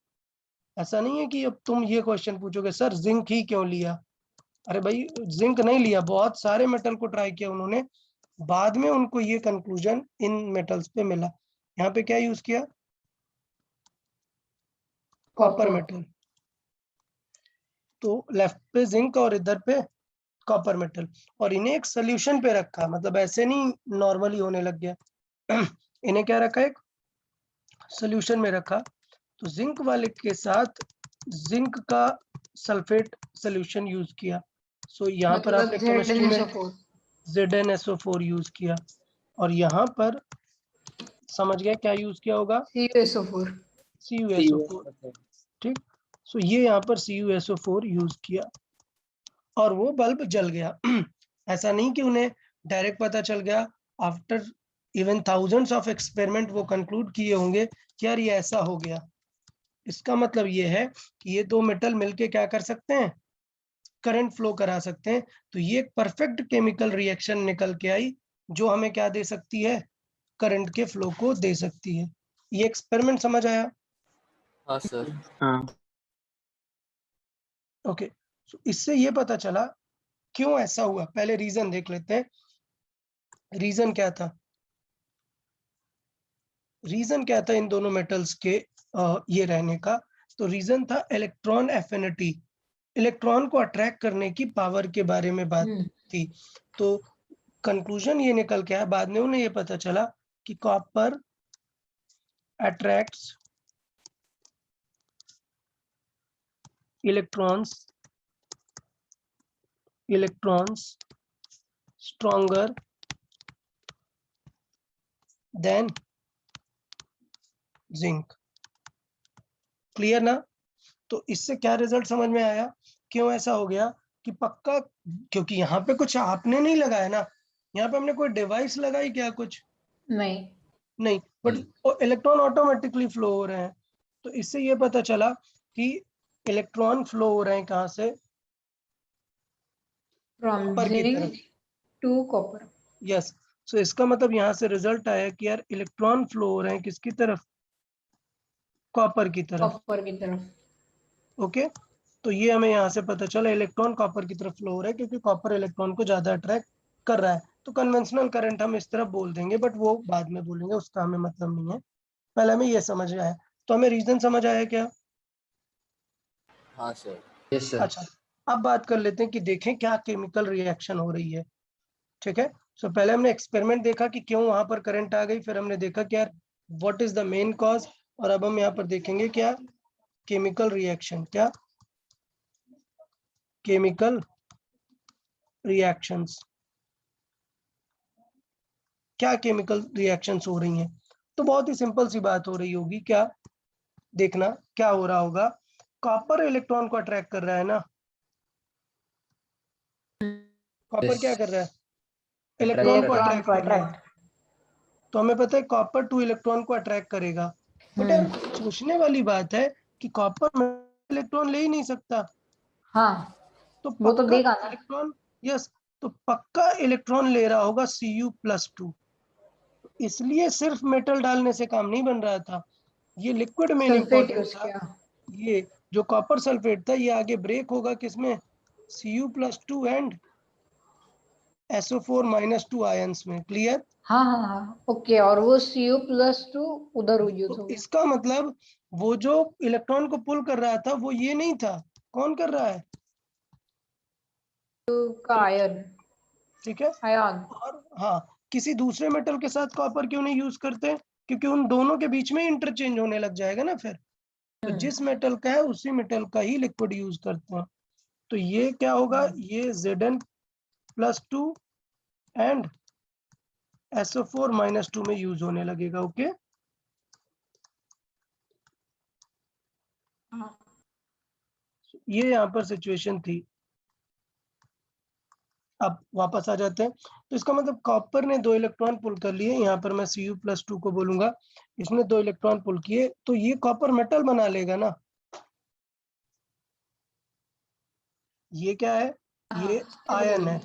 ऐसा नहीं है कि अब तुम ये क्वेश्चन पूछोगे सर जिंक ही क्यों लिया। अरे भाई जिंक नहीं लिया, बहुत सारे मेटल को ट्राई किया उन्होंने, बाद में उनको ये कंक्लूजन इन मेटल्स पे मिला। यहाँ पे क्या यूज किया? Copper metal. तो लेफ्ट पे जिंक और इधर पे कॉपर मेटल, और इन्हें एक सोल्यूशन पे रखा, मतलब ऐसे नहीं नॉर्मली होने लग गया। इन्हें क्या रखा, एक सोल्यूशन में रखा। तो जिंक वाले के साथ जिंक का सल्फेट सोल्यूशन यूज किया। सो यहाँ पर आपने केमिस्ट्री में ZnSO4 यूज किया और यहाँ पर समझ गए क्या यूज किया होगा? CuSO4। ठीक, सो ये यहाँ पर CuSO4 यूज किया और वो बल्ब जल गया। ऐसा नहीं कि उन्हें डायरेक्ट पता चल गया, after even thousands of experiment वो कंक्लूड किए होंगे कि यार ये ऐसा हो गया। इसका मतलब ये है कि ये दो मेटल मिलके क्या कर सकते हैं, करंट फ्लो करा सकते हैं। तो ये एक परफेक्ट केमिकल रिएक्शन निकल के आई जो हमें क्या दे सकती है, करंट के फ्लो को दे सकती है। ये एक्सपेरिमेंट समझ आया? हाँ सर। हाँ ओके, तो इससे ये पता चला क्यों ऐसा हुआ। पहले रीजन देख लेते हैं। रीजन क्या था? रीजन क्या था इन दोनों मेटल्स के ये रहने का? तो रीजन था इलेक्ट्रॉन एफिनिटी, इलेक्ट्रॉन को अट्रैक्ट करने की पावर के बारे में बात थी। तो कंक्लूजन ये निकल के आया, बाद में उन्हें ये पता चला कि copper attracts electrons stronger than zinc। Clear ना? तो इससे क्या रिजल्ट समझ में आया, क्यों ऐसा हो गया कि पक्का, क्योंकि यहाँ पे कुछ आपने नहीं लगाया ना, यहाँ पे हमने कोई डिवाइस लगाई क्या? कुछ नहीं, बट इलेक्ट्रॉन ऑटोमेटिकली फ्लो हो रहे हैं। तो इससे ये पता चला कि इलेक्ट्रॉन फ्लो हो रहे हैं कहाँ से, कॉपर की तरफ। 2 कॉपर। यस, सो इसका मतलब यहाँ से रिजल्ट आया कि यार इलेक्ट्रॉन फ्लो हो रहे हैं किसकी तरफ, कॉपर की तरफ। कॉपर की तरफ। ओके, तो ये हमें यहाँ से पता चला इलेक्ट्रॉन कॉपर की तरफ फ्लो हो रहा है क्योंकि कॉपर इलेक्ट्रॉन को ज्यादा अट्रैक्ट कर रहा है। तो कन्वेंशनल करंट हम इस तरफ बोल देंगे, बट वो बाद में बोलेंगे, उसका हमें मतलब नहीं है, पहले हमें ये समझ आया। तो हमें रीजन समझ आया क्या? हाँ सर। Yes sir. अच्छा, अब बात कर लेते हैं कि देखें क्या केमिकल रिएक्शन हो रही है। ठीक है, सो पहले हमने एक्सपेरिमेंट देखा कि क्यों वहां पर करंट आ गई, फिर हमने देखा कि यार what is the main cause, और अब हम यहाँ पर देखेंगे क्या केमिकल रिएक्शन, क्या केमिकल रिएक्शंस, क्या केमिकल रिएक्शंस हो रही हैं। तो बहुत ही सिंपल सी बात हो रही होगी, क्या देखना क्या हो रहा होगा, कॉपर इलेक्ट्रॉन को अट्रैक्ट कर रहा है ना, कॉपर क्या कर रहा है, इलेक्ट्रॉन को Attract अट्रैक्ट कर रहा है। तो हमें पता है कॉपर 2 इलेक्ट्रॉन को अट्रैक्ट करेगा, बट यार सोचने वाली बात है कि कॉपर इलेक्ट्रॉन ले ही नहीं सकता, हाँ, तो वो तो पक्का देगा ना। इलेक्ट्रॉन, यस, तो पक्का इलेक्ट्रॉन ले रहा होगा Cu+2। इसलिए सिर्फ मेटल डालने से काम नहीं बन रहा था, ये liquid main sulphate important use था। किया। ये जो कॉपर सल्फेट था ये आगे ब्रेक होगा किसमें, Cu+2 एंड SO4-2 आयंस में। क्लियर? हाँ हाँ हाँ, ओके। और वो Cu+2 उधर यूज तो हो गया। इसका मतलब वो जो इलेक्ट्रॉन को पुल कर रहा था वो ये नहीं था, कौन कर रहा है, का आयन, ठीक है। आयन। और हाँ, किसी दूसरे मेटल के साथ कॉपर क्यों नहीं यूज करते, क्योंकि उन दोनों के बीच में इंटरचेंज होने लग जाएगा ना फिर, तो जिस मेटल का है उसी मेटल का ही लिक्विड यूज करते हैं। तो ये क्या होगा, ये Zn+2 एंड SO4-2 में यूज होने लगेगा। ओके, ये यहाँ पर सिचुएशन थी। अब वापस आ जाते हैं, तो इसका मतलब कॉपर ने 2 इलेक्ट्रॉन पुल कर लिए, यहाँ पर मैं Cu+2 को बोलूंगा, इसने 2 इलेक्ट्रॉन पुल किए, तो ये कॉपर मेटल बना लेगा ना। ये क्या है, ये आयन है,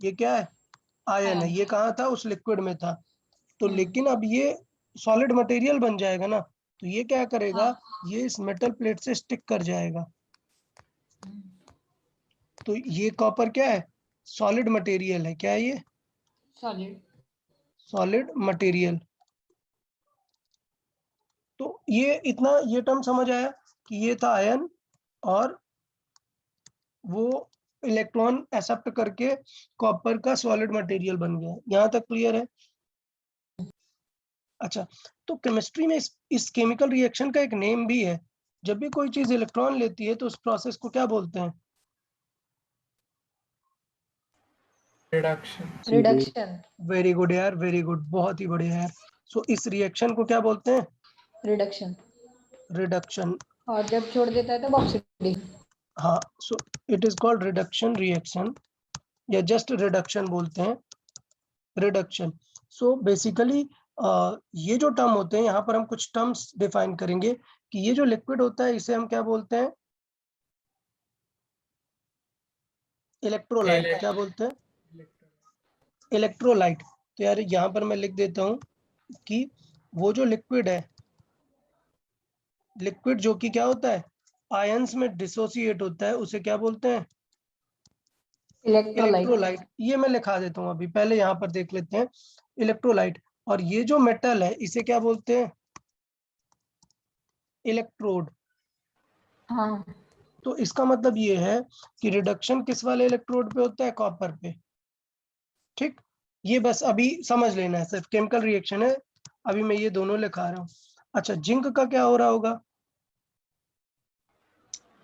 ये क्या है, आयन है, ये कहाँ था, उस लिक्विड में था। तो लेकिन अब ये सॉलिड मटेरियल बन जाएगा ना, तो ये क्या करेगा, ये इस मेटल प्लेट से स्टिक कर जाएगा। तो ये कॉपर क्या है, सॉलिड मटेरियल है, क्या है ये, सॉलिड। Solid material. तो ये इतना, ये टर्म समझ आया कि ये था आयन और वो इलेक्ट्रॉन एक्सेप्ट करके कॉपर का सॉलिड मटेरियल बन गया, यहाँ तक क्लियर है। अच्छा, तो केमिस्ट्री में इस केमिकल रिएक्शन का एक नेम भी है, जब भी कोई चीज इलेक्ट्रॉन लेती है तो उस प्रोसेस को क्या बोलते हैं, रिडक्शन। रिडक्शन। वेरी गुड यार, वेरी गुड, बहुत ही बढ़िया यार। सो इस रिएक्शन को क्या बोलते हैं, रिडक्शन। रिडक्शन। और जब छोड़ देता है तो ऑक्सीडेशन। हाँ, so it is called reduction reaction, या जस्ट रिडक्शन बोलते हैं, रिडक्शन। सो बेसिकली ये जो टर्म होते हैं, यहाँ पर हम कुछ टर्म्स डिफाइन करेंगे कि ये जो लिक्विड होता है इसे हम क्या बोलते हैं, इलेक्ट्रोलाइट। क्या बोलते हैं, इलेक्ट्रोलाइट। तो यार यहाँ पर मैं लिख देता हूँ कि वो जो लिक्विड है, लिक्विड जो कि क्या होता है, आयंस में डिसोसिएट होता है, उसे क्या बोलते हैं, इलेक्ट्रोलाइट। इलेक्ट्रोलाइट। ये मैं लिखा देता हूँ अभी, पहले यहाँ पर देख लेते हैं, इलेक्ट्रोलाइट। और ये जो मेटल है इसे क्या बोलते हैं, इलेक्ट्रोड। हाँ, तो इसका मतलब ये है कि रिडक्शन किस वाले इलेक्ट्रोड पे होता है, कॉपर पे। ठीक, ये बस अभी समझ लेना है, सिर्फ केमिकल रिएक्शन है, अभी मैं ये दोनों लिखा रहा हूँ। अच्छा, जिंक का क्या हो रहा होगा,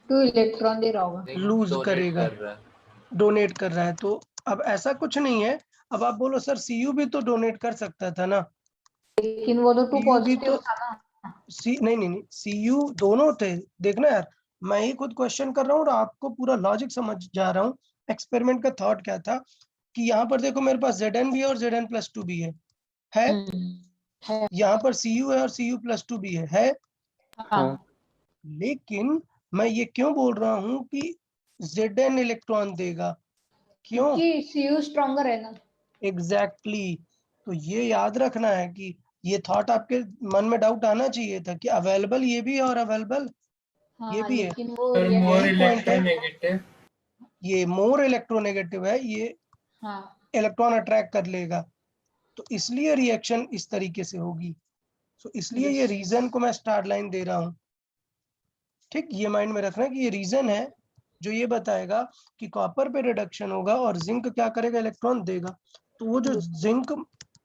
2 इलेक्ट्रॉन दे रहा होगा। लूज डोनेट करेगा, कर रहा है। डोनेट कर रहा है। तो अब ऐसा कुछ नहीं है, अब आप बोलो सर Cu भी तो डोनेट कर सकता था ना, लेकिन वो तो 2 Cu भी पॉजिटिव तो था ना। नहीं, Cu दोनों थे, देखना यार, मैं ही खुद क्वेश्चन कर रहा हूँ और आपको पूरा लॉजिक समझ जा रहा हूँ। एक्सपेरिमेंट का थॉट क्या था कि यहाँ पर देखो मेरे पास Zn भी है और Zn+2 भी है है। यहाँ पर Cu है और Cu+2 भी है, हाँ, लेकिन मैं ये क्यों बोल रहा हूँ कि Zn इलेक्ट्रॉन देगा, क्यों? क्योंकि Cu स्ट्रॉन्गर है ना। एग्जैक्टली तो ये याद रखना है कि ये थॉट आपके मन में डाउट आना चाहिए था कि अवेलेबल ये भी है और अवेलेबल ये हाँ भी है। लेकिन वो सर मोर यही point है। इलेक्ट्रोनेगेटिव। ये मोर इलेक्ट्रोनेगेटिव है, ये हाँ इलेक्ट्रॉन अट्रैक्ट कर लेगा, तो इसलिए रिएक्शन इस तरीके से होगी। सो इसलिए ये Yes. रीजन को मैं स्टार लाइन दे रहा हूँ। ठीक, ये माइंड में रखना कि ये रीजन है जो ये बताएगा कि कॉपर पे रिडक्शन होगा और जिंक क्या करेगा, इलेक्ट्रॉन देगा। तो वो जो जिंक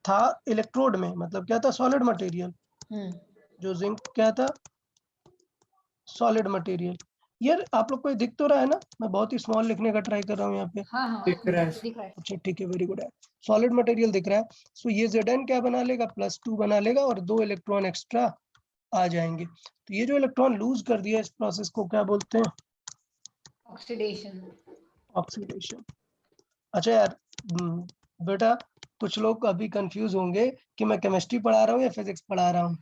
था इलेक्ट्रोड में, मतलब क्या था, सॉलिड मटेरियल। जो जिंक क्या था, सॉलिड मटेरियल। यार आप लोग को दिख तो रहा है ना, मैं बहुत ही स्मॉल लिखने का ट्राई कर रहा हूँ यहाँ पे। हाँ हाँ दिख रहा है। दिख रहा है। अच्छा ठीक है, वेरी गुड है, सॉलिड मटेरियल दिख रहा है। सो ये Zn क्या बना लेगा, +2 बना लेगा और 2 इलेक्ट्रॉन एक्स्ट्रा आ जाएंगे। तो ये जो इलेक्ट्रॉन लूज कर दिया, इस प्रोसेस को क्या बोलते हैं, ऑक्सीडेशन। ऑक्सीडेशन। अच्छा यार बेटा, कुछ लोग अभी कंफ्यूज होंगे कि मैं केमिस्ट्री पढ़ा रहा हूँ या फिजिक्स पढ़ा रहा हूँ।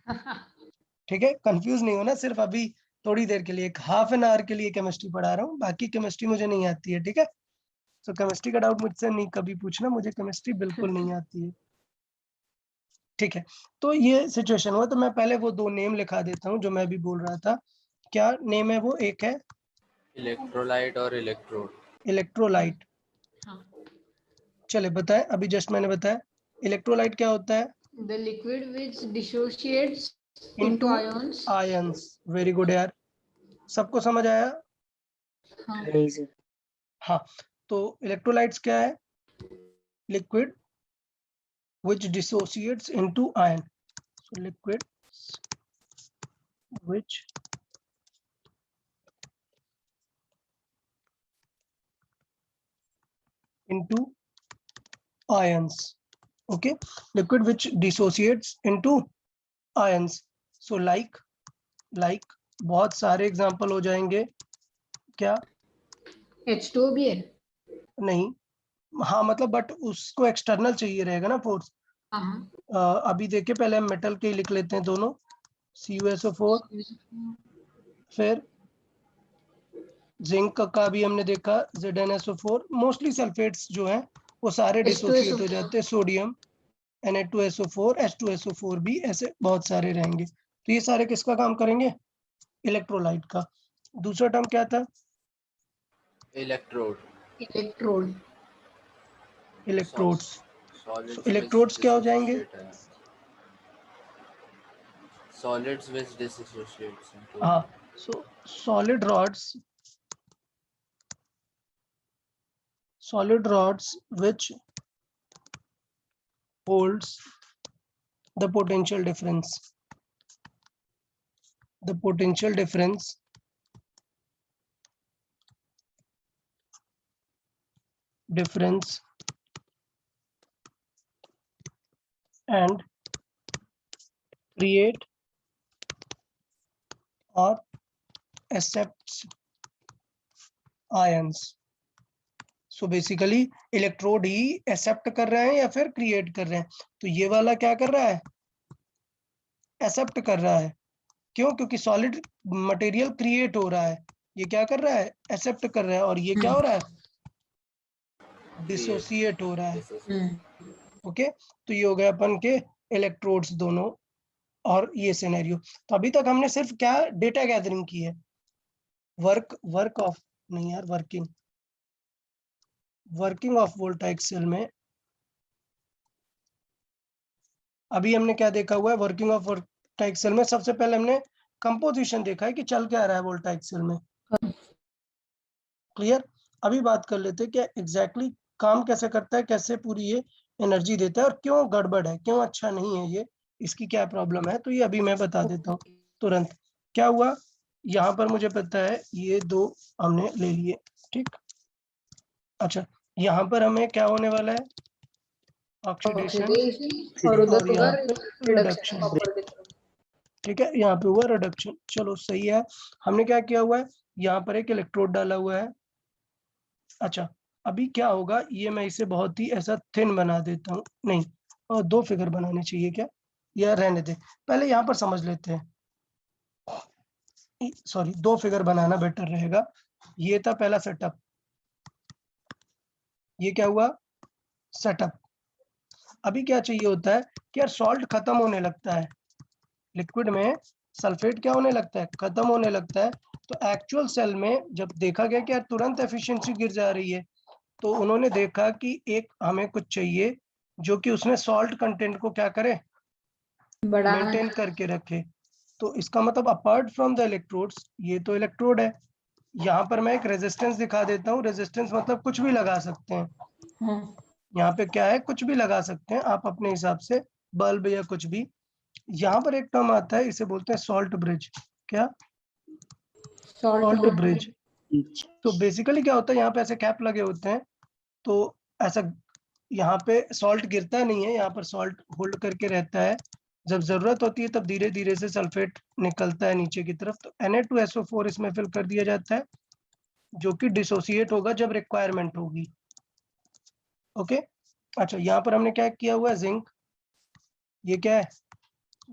ठीक है, कंफ्यूज नहीं होना, सिर्फ अभी थोड़ी देर के लिए, एक हाफ एन आवर के लिए केमिस्ट्री पढ़ा रहा हूँ, बाकी केमिस्ट्री मुझे नहीं आती है। ठीक है, तो केमिस्ट्री का डाउट मुझसे नहीं कभी पूछना, मुझे केमिस्ट्री बिल्कुल नहीं आती है। ठीक है, तो ये सिचुएशन हुआ, तो मैं पहले वो 2 नेम लिखा देता हूँ जो मैं भी बोल रहा था। क्या नेम है वो, एक है इलेक्ट्रोलाइट और इलेक्ट्रोड। इलेक्ट्रोलाइट। हाँ। चले बताएं, अभी जस्ट मैंने बताया इलेक्ट्रोलाइट क्या होता है, The liquid which dissociates into into ions. Ions. Very good यार, सबको समझ आया। हाँ नहीं सर। हाँ, तो इलेक्ट्रोलाइट्स क्या है, liquid which dissociates into ion. So liquid which into ions. Okay, liquid which dissociates into ions. So like बहुत सारे एग्जांपल हो जाएंगे। क्या, H2O भी है। नहीं, हाँ मतलब बट उसको एक्सटर्नल चाहिए रहेगा ना फोर्स। हाँ अभी देखिए, पहले हम मेटल के लिख लेते हैं दोनों, CuSO4, फिर जिंक का भी हमने देखा ZnSO4। मोस्टली सल्फेट्स जो हैं वो सारे डिसोसिएट हो जाते हैं, सोडियम Na2SO4, H2SO4 भी, ऐसे बहुत सारे रहेंगे। तो ये सारे किसका काम करेंगे, इलेक्ट्रोलाइट का। दूसरा टर्म क्या था, electrode. Electrode. Electrodes. Solids electrodes क्या हो जाएंगे, सॉलिड्स विच डिसोसिएट्स इनटू। हाँ, सो solid rods which holds the potential difference and create or accepts ions. So basically electrode ही एक्सेप्ट कर रहे हैं या फिर क्रिएट कर रहे हैं। तो ये वाला क्या कर रहा है, एक्सेप्ट कर रहा है। क्यों, क्योंकि सॉलिड मटेरियल क्रिएट हो रहा है, ये क्या कर रहा है, एक्सेप्ट कर रहा है, और ये क्या हो रहा है, डिसोसिएट हो रहा है। ओके, तो ये हो गया अपन के इलेक्ट्रोड्स दोनों। और ये सिनेरियो, तो अभी तक हमने सिर्फ क्या डेटा गैदरिंग की है, वर्क ऑफ नहीं यार, वर्किंग ऑफ वोल्टाइक सेल में अभी हमने क्या देखा हुआ है, वर्किंग ऑफ वोल्टाइक सेल में सबसे पहले हमने कंपोजिशन देखा है कि चल क्या रहा है वोल्टाइक सेल में। क्लियर, अभी बात कर लेते हैं कि एग्जैक्टली काम कैसे करता है, कैसे पूरी ये एनर्जी देता है, और क्यों गड़बड़ है, क्यों अच्छा नहीं है ये, इसकी क्या प्रॉब्लम है। तो ये अभी मैं बता देता हूँ तुरंत। क्या हुआ, यहाँ पर मुझे पता है ये 2 हमने ले लिए, ठीक। अच्छा, यहाँ पर हमें क्या होने वाला है, ऑक्सीडेशन, और उधर और यहाँ होगा पे रिडक्शन। ठीक है, यहाँ पे हुआ रिडक्शन, चलो सही है। हमने क्या किया हुआ है, यहाँ पर एक इलेक्ट्रोड डाला हुआ है। अच्छा, अभी क्या होगा, ये मैं इसे बहुत ही ऐसा थिन बना देता हूँ, नहीं, और 2 फिगर बनाने चाहिए क्या, या रहने दे, पहले यहाँ पर समझ लेते हैं। सॉरी, 2 फिगर बनाना बेटर रहेगा। ये था पहला सेटअप, ये क्या हुआ, सेटअप। अभी क्या चाहिए होता है कि यार सॉल्ट खत्म होने लगता है, लिक्विड में सल्फेट क्या होने लगता है, खत्म होने लगता है। तो एक्चुअल सेल में जब देखा गया कि यार तुरंत एफिशिएंसी गिर जा रही है, तो उन्होंने देखा कि एक हमें कुछ चाहिए जो कि उसमें सॉल्ट कंटेंट को क्या करे, बढ़ाना मेंटेन करके रखे। तो इसका मतलब अपार्ट फ्रॉम द इलेक्ट्रोड्स, ये तो इलेक्ट्रोड है, यहाँ पर मैं एक रेजिस्टेंस दिखा देता हूँ। रेजिस्टेंस मतलब कुछ भी लगा सकते हैं, हाँ, यहाँ पे क्या है, कुछ भी लगा सकते हैं आप अपने हिसाब से, बल्ब या कुछ भी। यहाँ पर एक टर्म आता है, इसे बोलते हैं सॉल्ट ब्रिज। क्या, सॉल्ट ब्रिज। तो बेसिकली क्या होता है, यहाँ पे ऐसे कैप लगे होते हैं, तो ऐसा यहाँ पे सॉल्ट गिरता नहीं है, यहाँ पर सॉल्ट होल्ड करके रहता है। जब जरूरत होती है तब धीरे धीरे से सल्फेट निकलता है नीचे की तरफ, तो Na2SO4 इसमें फिल कर दिया जाता है, जो कि डिसोसिएट होगा जब रिक्वायरमेंट होगी। ओके, अच्छा यहाँ पर हमने क्या किया हुआ है, जिंक, ये क्या है,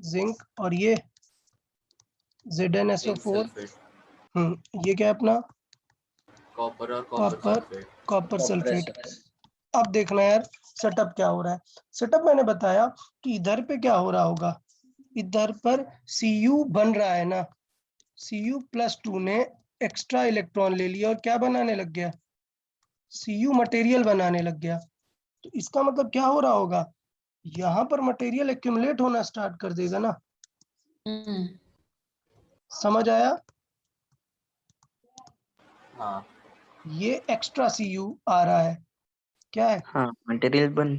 जिंक, और ये जिंक ZnSO4, सल्फेट, ये क्या है अपना, कॉपर और copper copper, sulphate. Copper sulphate. अब देखना यार सेटअप क्या हो रहा है। सेटअप मैंने बताया कि इधर पे क्या हो रहा होगा, इधर पर Cu बन रहा है ना, Cu+2 ने एक्स्ट्रा इलेक्ट्रॉन ले लिया और क्या बनाने लग गया, Cu मटेरियल बनाने लग गया। तो इसका मतलब क्या हो रहा होगा, यहाँ पर मटेरियल एक्यूमुलेट होना स्टार्ट कर देगा ना, समझ आया। हाँ, ये एक्स्ट्रा Cu आ रहा है, क्या है, हाँ मटेरियल बन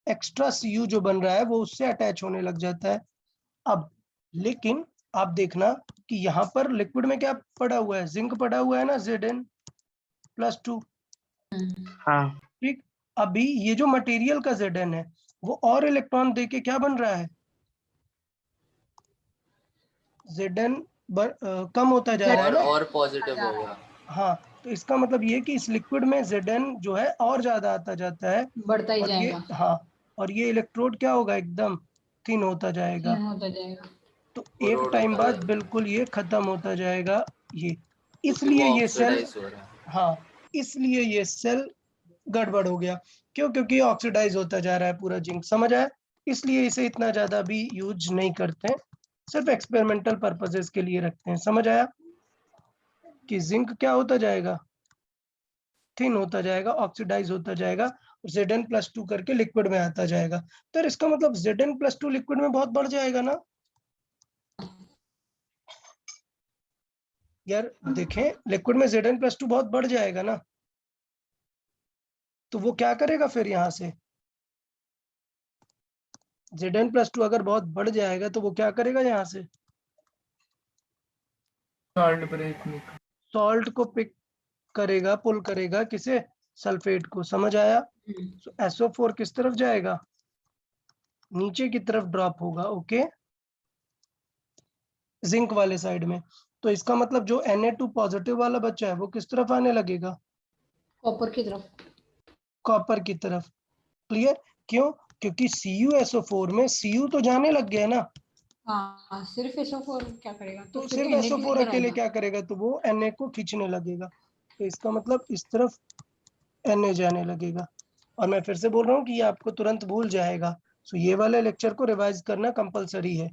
एक्स्ट्रा Cu जो बन रहा है वो उससे अटैच होने लग जाता है। अब लेकिन आप देखना कि यहाँ पर लिक्विड में क्या पड़ा हुआ है, जिंक पड़ा हुआ है ना, Zn+2। हाँ ठीक, अभी ये जो मटेरियल का Zn है वो और इलेक्ट्रॉन देके क्या बन रहा है, Zn कम होता जा रहा है ना। और पॉजिटिव हो गया। हाँ, तो इसका मतलब ये कि इस लिक्विड में Zn जो है और ज्यादा आता जाता है, बढ़ता ही और ये, जाएगा, हाँ, और ये इलेक्ट्रोड क्या होगा, एकदम थिन होता जाएगा। होता जाएगा। तो एक कोरोड टाइम होता बाद जाएगा बिल्कुल ये खत्म होता जाएगा ये, क्योंकि वो इसलिए ये सेल, ऑक्सीडाइज हो रहा है। हाँ, इसलिए ये सेल गड़बड़ हो गया। क्यों, क्योंकि ऑक्सीडाइज होता जा रहा है पूरा जिंक, समझ आया। इसलिए इसे इतना ज्यादा भी यूज नहीं करते हैं, सिर्फ एक्सपेरिमेंटल पर्पसेस के लिए रखते हैं। समझ आया कि जिंक क्या होता जाएगा, थिन होता जाएगा, ऑक्सीडाइज होता जाएगा, Zn+2 करके लिक्विड में आता जाएगा। तो इसका मतलब Zn+2 लिक्विड में बहुत बढ़ जाएगा ना यार, देखें लिक्विड में Zn+2 बहुत बढ़ जाएगा ना, तो वो क्या करेगा फिर यहाँ से, Zn+2 अगर बहुत बढ़ जाएगा तो वो क्या करेगा, यहाँ से सॉल्ट ब्रेक निकल। सॉल्ट को पिक करेगा, पुल करेगा, किसे, सल्फेट को। समझ आया। तो SO4 किस तरफ जाएगा, नीचे की तरफ ड्रॉप होगा। ओके, जिंक वाले साइड में। तो इसका मतलब जो Na2 पॉजिटिव वाला बच्चा है वो किस तरफ आने लगेगा, कॉपर की तरफ। कॉपर की तरफ। क्लियर, क्यों, क्योंकि CuSO4 में Cu तो जाने लग गया ना, हाँ, सिर्फ SO4 क्या करेगा, तो तो फिर सिर्फ Na2 SO4 किधर अकेले आएगा? क्या करेगा, तो वो Na को खींचने लगेगा। तो इसका मतलब इस तरफ Na जाने लगेगा। और मैं फिर से बोल रहा हूँ कि ये आपको तुरंत भूल जाएगा, सो ये वाले लेक्चर को रिवाइज करना कंपलसरी है।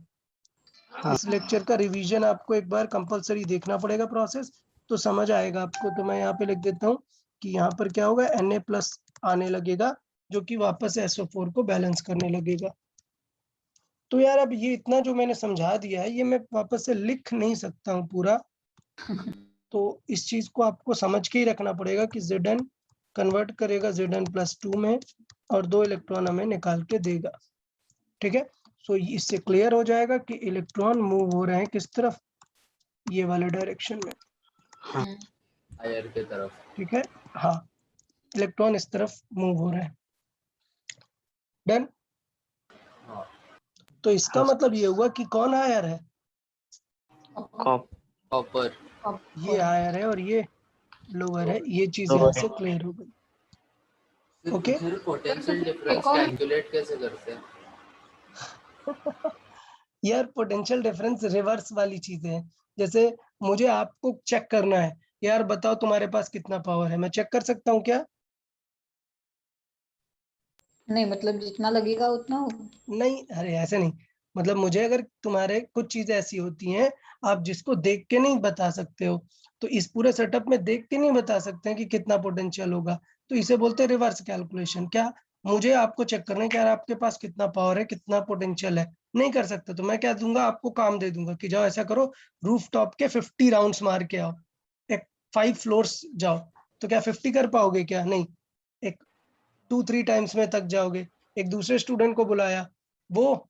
इस लेक्चर का रिवीजन आपको एक बार कंपलसरी देखना पड़ेगा प्रोसेस, तो समझ आएगा आपको। तो मैं यहाँ पे लिख देता हूँ कि यहाँ पर क्या होगा, Na+ आने लगेगा, जो कि वापस SO4 को बैलेंस करने लगेगा। तो यार अब ये इतना जो मैंने समझा दिया है ये मैं वापस से लिख नहीं सकता हूँ पूरा, तो इस चीज को आपको समझ के ही रखना पड़ेगा कि Zn कन्वर्ट करेगा Zn+2 में और 2 इलेक्ट्रॉन हमें निकाल के देगा। ठीक है, सो इससे क्लियर हो जाएगा कि इलेक्ट्रॉन मूव हो रहे हैं किस तरफ, ये वाले डायरेक्शन में। हायर की तरफ। ठीक है, हाँ, इलेक्ट्रॉन इस तरफ मूव हो रहे हैं। डन। हाँ, तो इसका मतलब ये हुआ कि कौन हायर है, कॉपर। ये हायर है और ये लोअर है। ये चीज यहाँ से क्लियर हो गई। ओके, फिर पोटेंशियल डिफरेंस एक और- कैलकुलेट कैसे करते हैं? यार पोटेंशियल डिफरेंस रिवर्स वाली चीजें हैं। जैसे मुझे आपको चेक करना है, यार बताओ तुम्हारे पास कितना पावर है, मैं चेक कर सकता हूँ क्या, नहीं मतलब जितना लगेगा उतना होगा। नहीं, अरे ऐसे नहीं, मतलब मुझे अगर तुम्हारे कुछ चीजें ऐसी होती हैं आप जिसको देख के नहीं बता सकते हो, तो इस पूरे सेटअप में देख के नहीं बता सकते हैं कि कितना पोटेंशियल होगा, तो इसे बोलते हैं रिवर्स कैलकुलेशन। क्या मुझे आपको चेक करना है कि यार आपके पास कितना पावर है, कितना पोटेंशियल है, नहीं कर सकते, तो मैं क्या दूंगा आपको, काम दे दूंगा कि जाओ ऐसा करो, रूफ टॉप के 50 राउंड्स मार के आओ, एक 5 फ्लोर्स जाओ, तो क्या 50 कर पाओगे? क्या नहीं, एक 2-3 टाइम्स में तक जाओगे। एक दूसरे स्टूडेंट को बुलाया, वो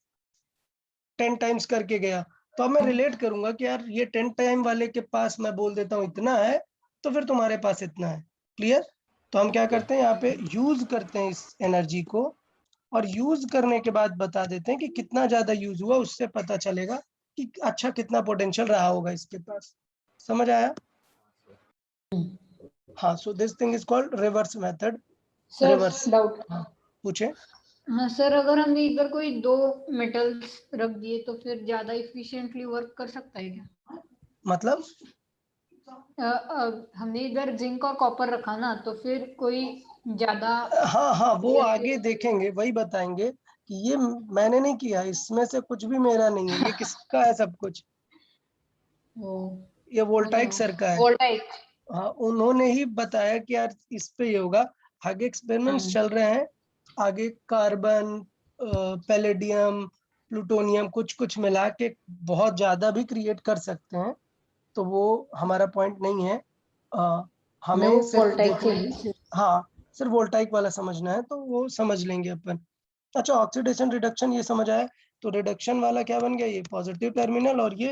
10 टाइम्स करके गया, तो अब मैं रिलेट करूंगा कि यार ये 10 टाइम वाले के पास मैं बोल देता हूँ इतना है, तो फिर तुम्हारे पास इतना है। क्लियर? तो हम क्या करते हैं यहाँ पे, यूज करते हैं इस एनर्जी को, और यूज करने के बाद बता देते हैं कि कितना ज्यादा यूज हुआ, उससे पता चलेगा कि अच्छा कितना पोटेंशियल रहा होगा इसके पास। समझ आया? हाँ, so this thing is called reverse method. Sir reverse, doubt. हाँ पूछे। हाँ सर, अगर हमने इधर कोई 2 मेटल्स रख दिए तो फिर ज्यादा इफिशिएंटली वर्क कर सकता है क्या? मतलब हमने इधर जिंक और कॉपर रखा ना, तो फिर कोई ज्यादा हाँ हाँ, वो आगे देखेंगे, वही बताएंगे कि ये मैंने नहीं किया, इसमें से कुछ भी मेरा नहीं है, ये किसका है सब कुछ, वो ये वोल्टाइक सर का है। वोल्टाइक। हाँ, उन्होंने ही बताया कि यार इस पे ये होगा। आगे एक्सपेरिमेंट्स चल रहे हैं, आगे कार्बन, पैलेडियम, प्लूटोनियम कुछ कुछ मिला के बहुत ज्यादा भी क्रिएट कर सकते हैं, तो वो हमारा पॉइंट नहीं है। हमें सिर्फ वोल्टाइक देखना है, चाहिए। हाँ सिर्फ वोल्टाइक वाला समझना है, तो वो समझ लेंगे अपन। अच्छा, ऑक्सीडेशन रिडक्शन ये समझ आया, तो रिडक्शन वाला क्या बन गया, ये पॉजिटिव टर्मिनल और ये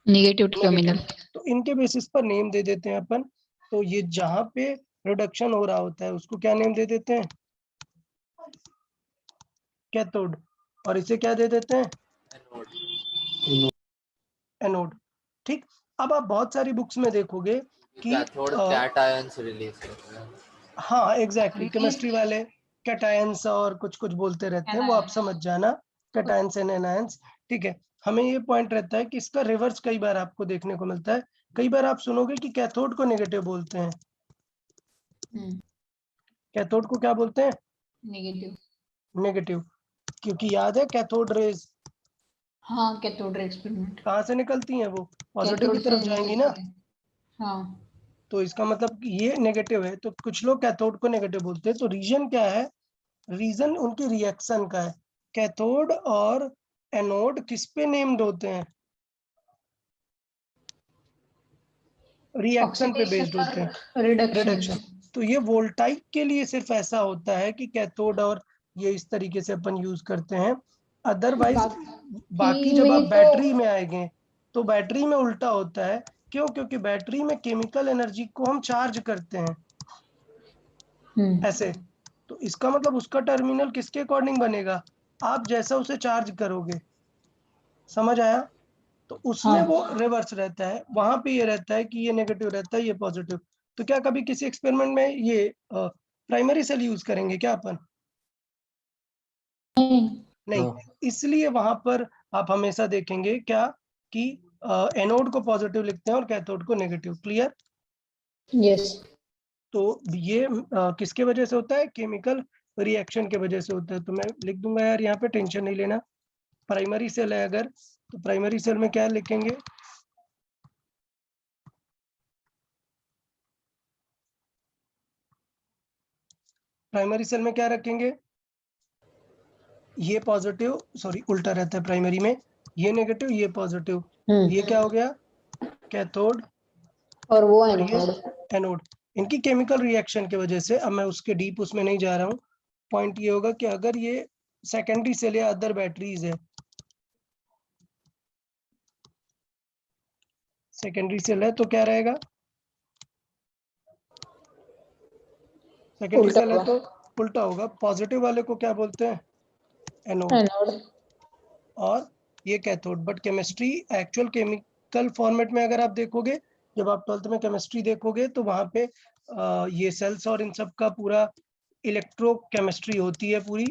नेगेटिव नेगेटिव, टर्मिनल। तो इनके बेसिस पर नेम दे देते हैं अपन। तो ये जहां पे रिडक्शन हो रहा होता है उसको क्या नेम दे देते हैं, कैथोड, और इसे क्या दे देते हैं, एनोड। एनोड। ठीक, अब आप बहुत सारी बुक्स में देखोगे कि कैथोड कैटायंस रिलीज करता है। हाँ एग्जैक्टली, Release केमिस्ट्री वाले कैटायंस और कुछ कुछ बोलते रहते हैं, वो आप anions। समझ जाना, कैटायंस एंड एनायंस। ठीक है, हमें ये पॉइंट रहता है कि इसका रिवर्स कई बार आपको देखने को मिलता है। कई बार आप सुनोगे कि कैथोड को नेगेटिव बोलते हैं, कैथोड को क्या बोलते हैं, नेगेटिव। नेगेटिव, क्योंकि याद है कैथोड रेज हाँ, कैथोड रे एक्सपेरिमेंट। कहाँ से निकलती हैं, वो पॉजिटिव की कैथोड से तरफ जाएंगी ना, निकलती है। हाँ। तो इसका मतलब कि ये नेगेटिव है, तो कुछ लोग कैथोड को नेगेटिव बोलते हैं। तो रीजन क्या है, रीजन उनकी रिएक्शन का है। कैथोड और एनोड किस पे नेम्ड होते हैं, रिएक्शन पे बेस्ड होते हैं, ऑक्सीडेशन, रिडक्शन। रिडक्शन। तो ये वोल्टाइक के लिए सिर्फ ऐसा होता है कि कैथोड और ये इस तरीके से अपन यूज करते हैं, अदरवाइज बाकी बाकी जब आप में तो बैटरी में आएंगे तो बैटरी में उल्टा होता है। क्यों? क्योंकि बैटरी में केमिकल एनर्जी को हम चार्ज करते हैं ऐसे, तो इसका मतलब उसका टर्मिनल किसके अकॉर्डिंग बनेगा, आप जैसा उसे चार्ज करोगे। समझ आया? तो उसमें हाँ। वो रिवर्स रहता है, वहां पे ये रहता है कि ये नेगेटिव रहता है, ये पॉजिटिव। तो क्या कभी किसी एक्सपेरिमेंट में ये प्राइमरी सेल यूज करेंगे क्या अपन? नहीं, इसलिए वहां पर आप हमेशा देखेंगे क्या कि एनोड को पॉजिटिव लिखते हैं और कैथोड को नेगेटिव। क्लियर? यस। तो ये किसके वजह से होता है, केमिकल रिएक्शन के वजह से होता है। तो मैं लिख दूंगा यार यहाँ पे, टेंशन नहीं लेना। प्राइमरी सेल है अगर, तो प्राइमरी सेल में क्या लिखेंगे, प्राइमरी सेल में क्या रखेंगे, ये पॉजिटिव, सॉरी उल्टा रहता है प्राइमरी में, ये नेगेटिव ये पॉजिटिव, ये क्या हो गया, कैथोड, और वो और ये एनोड। एनोड। इनकी केमिकल रिएक्शन की वजह से, अब मैं उसके डीप उसमें नहीं जा रहा हूँ, पॉइंट ये होगा कि अगर ये सेकेंडरी सेल या अदर बैटरीज है, सेकेंडरी सेल है तो क्या रहेगा, सेकेंडरी उल्टा सेल है हुआ। तो उल्टा होगा। पॉजिटिव वाले को क्या बोलते हैं, एनोड, एनोड। और ये cathode. But chemistry actual chemical format में अगर आप देखोगे, जब आप 12th में केमिस्ट्री देखोगे तो वहां पे ये सेल्स और इन सब का पूरा इलेक्ट्रोकेमिस्ट्री होती है, पूरी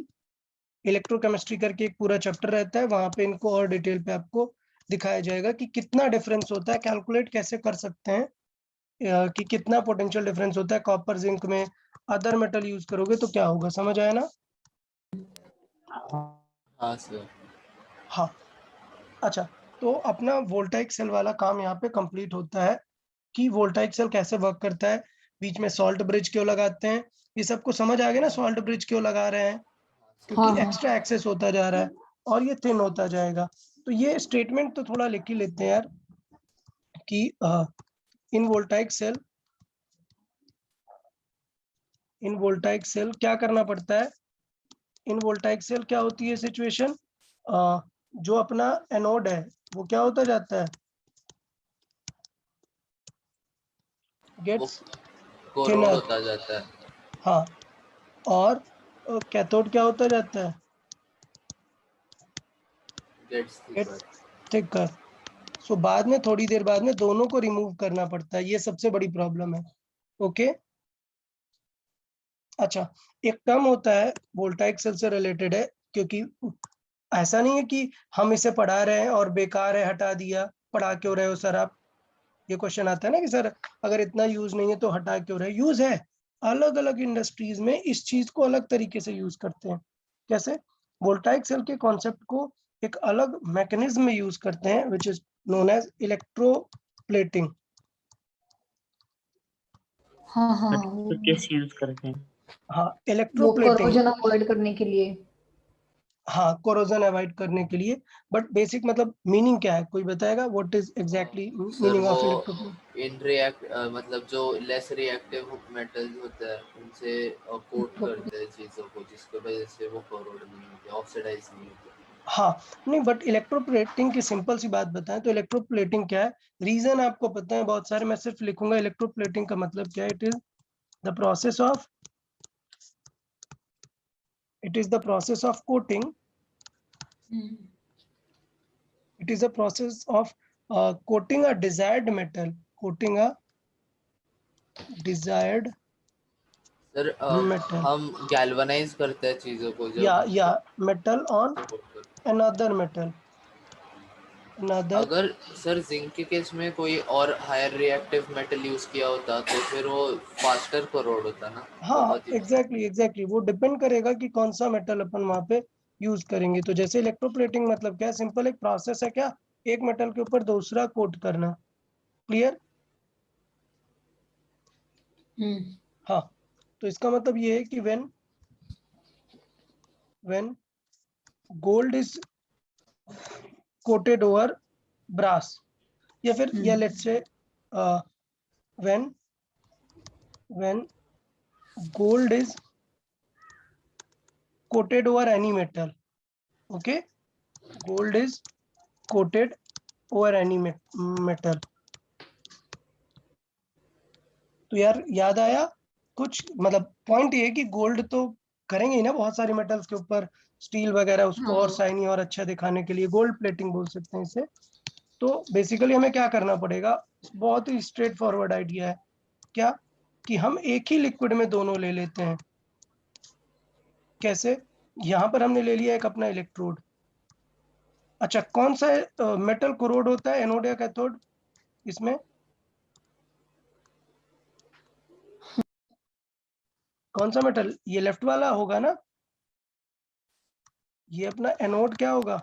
इलेक्ट्रोकेमिस्ट्री करके एक पूरा चैप्टर रहता है, वहां पे इनको और डिटेल पे आपको दिखाया जाएगा कि कितना डिफरेंस होता है, कैलकुलेट कैसे कर सकते हैं कि कितना पोटेंशियल डिफरेंस होता है कॉपर जिंक में, अदर मेटल यूज करोगे तो क्या होगा। समझ आया ना? हाँ सर। हाँ, अच्छा, तो अपना वोल्टाइक सेल वाला काम यहाँ पे कंप्लीट होता है कि वोल्टाइक सेल कैसे वर्क करता है, बीच में सॉल्ट ब्रिज क्यों लगाते हैं, ये सबको समझ आ गया ना, सॉल्ट ब्रिज क्यों लगा रहे हैं, क्योंकि हाँ। एक्स्ट्रा एक्सेस होता जा रहा है और ये थिन होता जाएगा। तो ये स्टेटमेंट तो थोड़ा लिख ही लेते हैं यार कि इन वोल्टाइक सेल क्या करना पड़ता है, इन वोल्टाइक सेल क्या होती है सिचुएशन, जो अपना एनोड है वो क्या होता जाता है, वो गेट्स कोरोड थिनर, होता जाता है। हाँ, और कैथोड क्या होता जाता है, गेट्स गेट्स थिकर। थिकर। सो बाद में थोड़ी देर बाद में दोनों को रिमूव करना पड़ता है, ये सबसे बड़ी प्रॉब्लम है। ओके, अच्छा, एक टर्म होता है वोल्टाइक सेल से रिलेटेड है, क्योंकि ऐसा नहीं है कि हम इसे पढ़ा रहे हैं और बेकार है हटा दिया, पढ़ा क्यों रहे हो सर आप, ये क्वेश्चन आता है ना कि सर अगर इतना यूज नहीं है तो हटा क्यों रहे, यूज है, अलग अलग इंडस्ट्रीज में इस चीज को अलग तरीके से यूज करते हैं। कैसे, वोल्टाइक सेल के कॉन्सेप्ट को एक अलग मैकेनिज्म में यूज करते हैं which is known as electroplating. हाँ हाँ, तो कैसे यूज करते हैं? हाँ, वो इलेक्ट्रोप्लेटिंग, कोरोजन अवॉइड करने के लिए। हाँ, कोरोजन अवॉइड करने के लिए। बट बेसिक मतलब मीनिंग क्या है, कोई बताएगा what is exactly sir meaning वो ऑफ इलेक्ट्रोप्लेटिंग? इन रिएक्ट मतलब जो लेस रिएक्टिव मेटल्स होते हैं उनसे कोट करते हैं चीज़ों को, जिसकी वजह से वो कोरोड नहीं होते, ऑक्सीडाइज नहीं होते। हाँ, नहीं, बट इलेक्ट्रोप्लेटिंग की सिंपल सी बात बताएं तो इलेक्ट्रोप्लेटिंग क्या है, रीजन आपको पता है बहुत सारे, मैं सिर्फ लिखूंगा इलेक्ट्रोप्लेटिंग का मतलब क्या है, it is the process of coating, it is a process of coating a desired metal, coating a desired sir metal, हम गैल्वनाइज करते हैं चीज़ों को जब या metal on कोट करते another metal, हैं। अगर सर जिंक के केस में कोई और हायर रिएक्टिव मेटल यूज किया होता तो फिर वो फास्टर कोरोड होता ना, हाँ, बहुत ही। एग्जैक्टली वो डिपेंड करेगा कि कौन सा मेटल अपन वहां पे यूज करेंगे। तो जैसे इलेक्ट्रोप्लेटिंग मतलब क्या है, सिंपल एक प्रोसेस है, क्या, एक मेटल के ऊपर दूसरा कोट करना, क्लियर? हाँ, तो इसका मतलब ये है कि when gold is coated over brass, या फिर या let's say when gold is coated over any metal, okay, gold is coated over any metal, तो यार याद आया कुछ, मतलब पॉइंट ये है कि गोल्ड तो करेंगे ही ना बहुत सारे मेटल्स के ऊपर, स्टील वगैरह, उसको और शाइनी और अच्छा दिखाने के लिए गोल्ड प्लेटिंग बोल सकते हैं इसे। तो बेसिकली हमें क्या करना पड़ेगा, बहुत ही स्ट्रेट फॉरवर्ड आइडिया है, क्या कि हम एक ही लिक्विड में दोनों ले लेते हैं। कैसे, यहाँ पर हमने ले लिया एक अपना इलेक्ट्रोड, अच्छा, कौन सा मेटल कोरोड होता है, एनोड या कैथोड इसमें, कौन सा मेटल, ये लेफ्ट वाला होगा ना, ये अपना एनोड क्या होगा,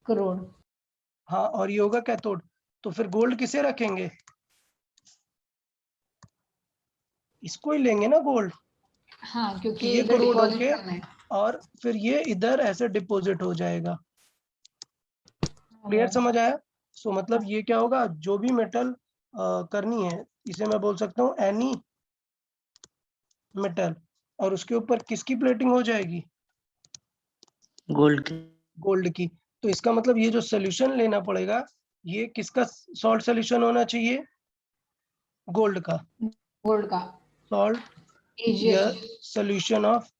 करोड़। हाँ, और ये होगा कैथोड। तो फिर गोल्ड किसे रखेंगे, इसको ही लेंगे ना गोल्ड, हाँ, कि क्योंकि ये इधर कोरोड डिपॉजिट होके करना है। और फिर ये इधर ऐसे डिपॉजिट हो जाएगा। क्लियर, समझ आया? सो मतलब ये क्या होगा, जो भी मेटल करनी है, इसे मैं बोल सकता हूँ एनी मेटल, और उसके ऊपर किसकी प्लेटिंग हो जाएगी, गोल्ड की। गोल्ड की। तो इसका मतलब ये जो सोल्यूशन लेना पड़ेगा, ये किसका सॉल्ट सोल्यूशन होना चाहिए, गोल्ड का गोल्ड का सॉल्ट या एजिएस। Solution of.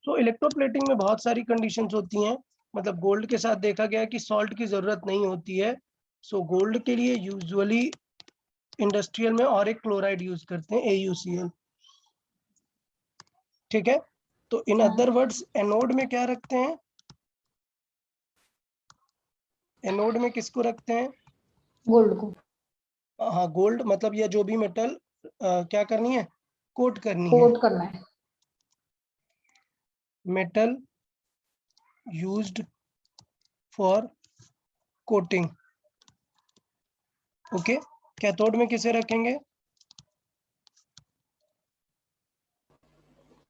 तो इलेक्ट्रोप्लेटिंग में बहुत सारी कंडीशंस होती हैं, मतलब गोल्ड के साथ देखा गया है कि सॉल्ट की जरूरत नहीं होती है। सो गोल्ड के लिए यूजुअली इंडस्ट्रियल में और एक क्लोराइड यूज करते हैं, AuCl, ठीक है। तो इन अदर वर्ड्स एनोड में क्या रखते हैं, एनोड में किसको रखते हैं, गोल्ड को हाँ, गोल्ड, मतलब ये जो भी मेटल क्या करनी है, कोट करनी है। कोट करना है। metal used for coating. Okay, cathode में किसे रखेंगे?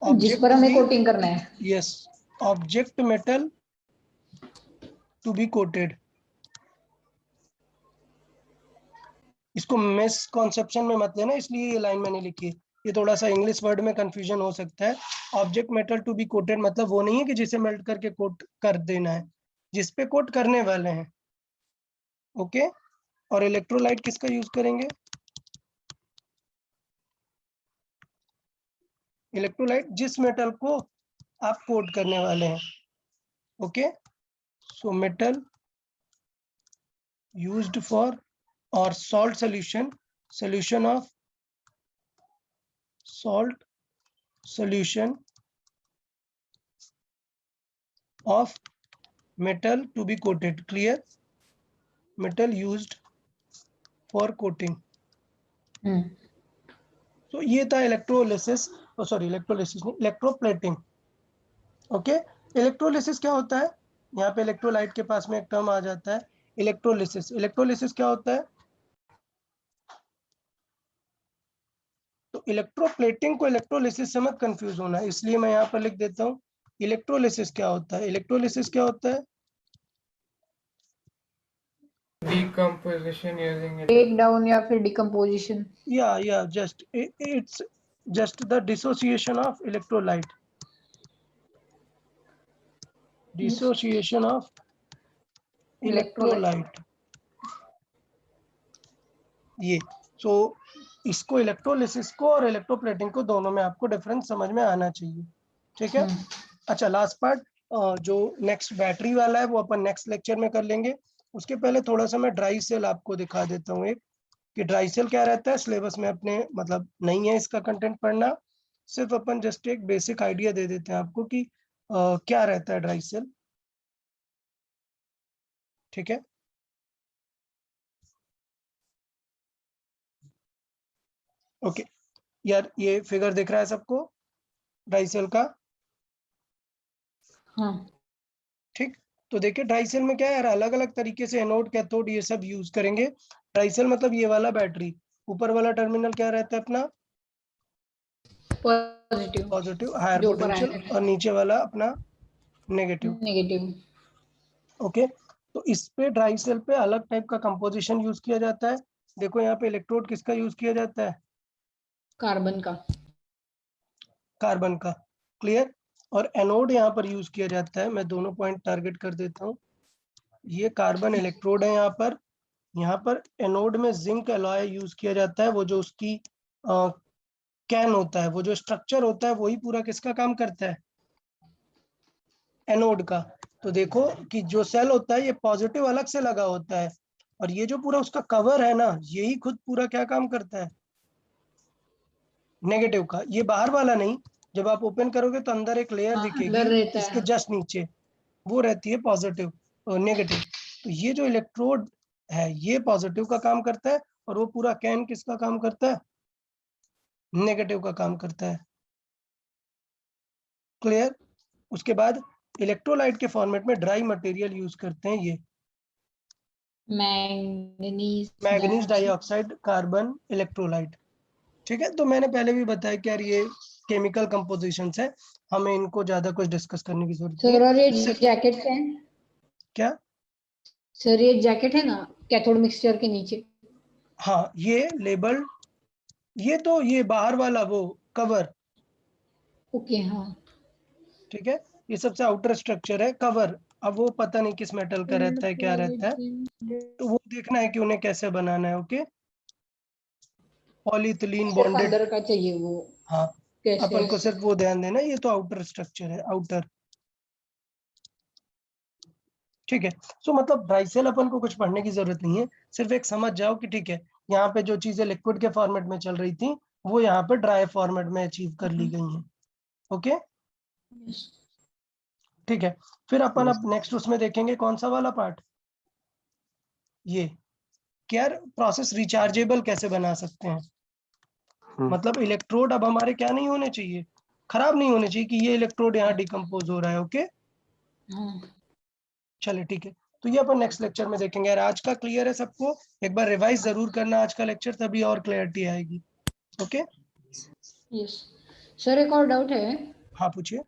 जिस पर हमें कोटिंग करना है। Yes, object metal to be coated. इसको मिसकॉन्सेप्शन में मत लेना, इसलिए ये लाइन मैंने लिखी है। ये थोड़ा सा इंग्लिश वर्ड में कंफ्यूजन हो सकता है। Object metal to be coated मतलब वो नहीं है कि जिसे मेल्ट करके कोट कर देना है, जिस पे कोट करने वाले हैं। ओके, और इलेक्ट्रोलाइट किसका यूज करेंगे? इलेक्ट्रोलाइट जिस मेटल को आप कोट करने वाले हैं। Okay, so metal used for और salt solution of salt solution of metal to be coated. Clear? Metal used for coating. So ये था इलेक्ट्रोलिसिस, इलेक्ट्रोलिसिस नहीं, इलेक्ट्रोप्लेटिंग। ओके, इलेक्ट्रोलिसिस क्या होता है? यहाँ पे इलेक्ट्रोलाइट के पास में एक टर्म आ जाता है इलेक्ट्रोलिसिस। इलेक्ट्रोलिसिस क्या होता है? तो इलेक्ट्रोप्लेटिंग को इलेक्ट्रोलिसिस से मत कंफ्यूज होना, इसलिए मैं यहाँ पर लिख देता हूँ इलेक्ट्रोलिसिस क्या होता है। इलेक्ट्रोलिसिस क्या होता है? decomposition using it. Break down या फिर decomposition. Yeah, it's just the dissociation of electrolyte. Dissociation of electrolyte. ये इसको इलेक्ट्रोलिसिस को और इलेक्ट्रोप्लेटिंग को दोनों में आपको डिफरेंस समझ में आना चाहिए। ठीक है। अच्छा, लास्ट पार्ट जो नेक्स्ट बैटरी वाला है वो अपन नेक्स्ट लेक्चर में कर लेंगे। उसके पहले थोड़ा सा मैं ड्राई सेल आपको दिखा देता हूँ एक, कि ड्राई सेल क्या रहता है। सिलेबस में अपने मतलब नहीं है इसका कंटेंट पढ़ना, सिर्फ अपन जस्ट एक बेसिक आइडिया दे देते हैं आपको कि क्या रहता है ड्राई सेल। ठीक है, ओके यार, ये फिगर दिख रहा है सबको ड्राई सेल का? हाँ। ठीक, तो देखिए ड्राई सेल में क्या है यार, अलग अलग तरीके से एनोड कैथोड ये सब यूज करेंगे। ड्राई सेल मतलब ये वाला बैटरी, ऊपर वाला टर्मिनल क्या रहता है अपना? पॉजिटिव हायर पोटेंशियल, और नीचे वाला अपना नेगेटिव। ओके, तो इस पे ड्राई सेल पे अलग टाइप का कंपोजिशन यूज किया जाता है। देखो यहाँ पे इलेक्ट्रोड किसका यूज किया जाता है? कार्बन का। क्लियर? और एनोड यहाँ पर यूज किया जाता है, मैं दोनों पॉइंट टारगेट कर देता हूँ। ये कार्बन इलेक्ट्रोड है यहाँ पर एनोड में जिंक एलॉय यूज किया जाता है। वो जो उसकी कैन होता है, वो जो स्ट्रक्चर होता है, वही पूरा किसका काम करता है? एनोड का। तो देखो कि जो सेल होता है ये पॉजिटिव अलग से लगा होता है, और ये जो पूरा उसका कवर है ना, यही खुद पूरा क्या काम करता है? नेगेटिव का। ये बाहर वाला नहीं, जब आप ओपन करोगे तो अंदर एक लेयर दिखेगी इसके जस्ट नीचे, वो रहती है पॉजिटिव और नेगेटिव। तो ये जो इलेक्ट्रोड है ये पॉजिटिव का काम करता है, और वो पूरा कैन किसका काम करता है? नेगेटिव का काम करता है। क्लियर? उसके बाद इलेक्ट्रोलाइट के फॉर्मेट में ड्राई मटेरियल यूज करते हैं, ये मैग्नीज डाइऑक्साइड कार्बन इलेक्ट्रोलाइट। ठीक है, तो मैंने पहले भी बताया कि यार ये केमिकल कंपोजिशंस है, हमें इनको ज्यादा कुछ डिस्कस करने की जरूरत नहीं है। ये जैकेट है क्या सर? ये जैकेट है ना कैथोड मिक्सचर के नीचे? हाँ, ये लेबल, ये तो ये बाहर वाला वो कवर। ओके, हाँ ठीक है, ये सबसे आउटर स्ट्रक्चर है कवर। अब वो पता नहीं किस मेटल का रहता है, क्या रहता है, तो वो देखना है कि उन्हें कैसे बनाना है। ओके, पॉलीइथिलीन बॉन्डेड अंदर का चाहिए वो। हाँ, अपन को सिर्फ वो ध्यान देना, ये तो आउटर स्ट्रक्चर है, आउटर। ठीक है, सो मतलब ड्राई सेल अपन को कुछ पढ़ने की जरूरत नहीं है, सिर्फ एक समझ जाओ कि ठीक है, यहाँ पे जो चीजें लिक्विड के फॉर्मेट में चल रही थी वो यहाँ पे ड्राई फॉर्मेट में अचीव कर ली गई हैं। ओके, ठीक है, फिर अपन अब नेक्स्ट उसमें देखेंगे कौन सा वाला पार्ट, ये क्या प्रोसेस रिचार्जेबल कैसे बना सकते हैं। मतलब इलेक्ट्रोड अब हमारे क्या नहीं होने चाहिए, खराब नहीं होने चाहिए कि ये इलेक्ट्रोड यहाँ डिकम्पोज हो रहा है। ओके हाँ चले ठीक है, तो ये अपन नेक्स्ट लेक्चर में देखेंगे। यार आज का क्लियर है सबको? एक बार रिवाइज जरूर करना आज का लेक्चर, तभी और क्लैरिटी आएगी। ओके यस सर, एक और डाउट है हाँ पूछिए।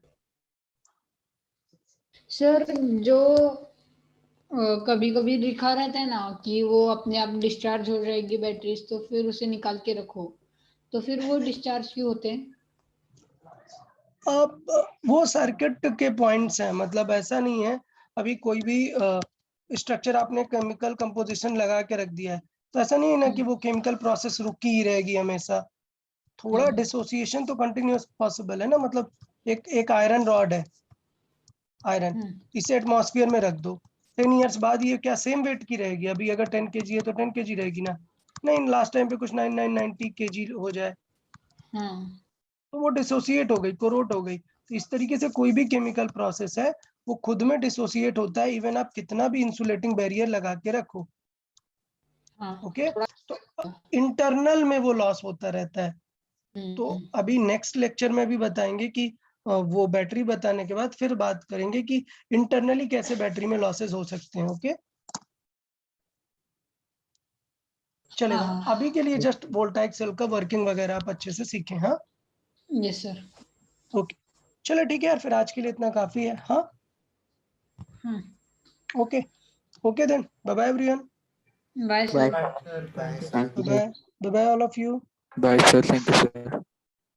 सर। जो कभी कभी लिखा रहता है ना कि वो अपने आप डिस्चार्ज हो जाएगी बैटरीज, तो फिर उसे निकाल के रखो, तो फिर वो डिस्चार्ज क्यों होते हैं? अब वो सर्किट के पॉइंट्स हैं, मतलब ऐसा नहीं है अभी कोई भी स्ट्रक्चर आपने केमिकल कंपोजिशन लगा के रख दिया है तो ऐसा नहीं है ना कि वो केमिकल प्रोसेस रुकी ही रहेगी हमेशा। थोड़ा डिसोसिएशन तो कंटिन्यूअस पॉसिबल है ना। मतलब एक आयरन रॉड है, आयरन, इसे एटमॉस्फेयर में रख दो, 10 इयर्स बाद ये क्या सेम वेट की रहेगी? अभी अगर 10 kg है तो 10 kg रहेगी ना? नहीं, लास्ट टाइम पे कुछ 9990 kg हो जाए हाँ तो वो डिसोसिएट हो गई, कोरोट हो गई। तो इस तरीके से कोई भी केमिकल प्रोसेस है वो खुद में डिसोसिएट होता है, इवन आप कितना भी इंसुलेटिंग बैरियर लगा के रखो। हाँ ओके थोड़ा तो इंटरनल में वो लॉस होता रहता है। तो अभी नेक्स्ट लेक्चर में भी बताएंगे कि वो बैटरी बताने के बाद फिर बात करेंगे कि इंटरनली कैसे बैटरी में लॉसेस हो सकते हैं। ओके चलेगा, हाँ अभी के लिए जस्ट वोल्टाइक सेल का वर्किंग वगैरह आप अच्छे से सीखें। हाँ यस सर। ओके चलो ठीक है यार, फिर आज के लिए इतना काफी है। हाँ okay okay then, bye bye everyone, bye bye sir. Sir thank you. Thank you bye bye all of you. Bye, sir. Thank you, sir.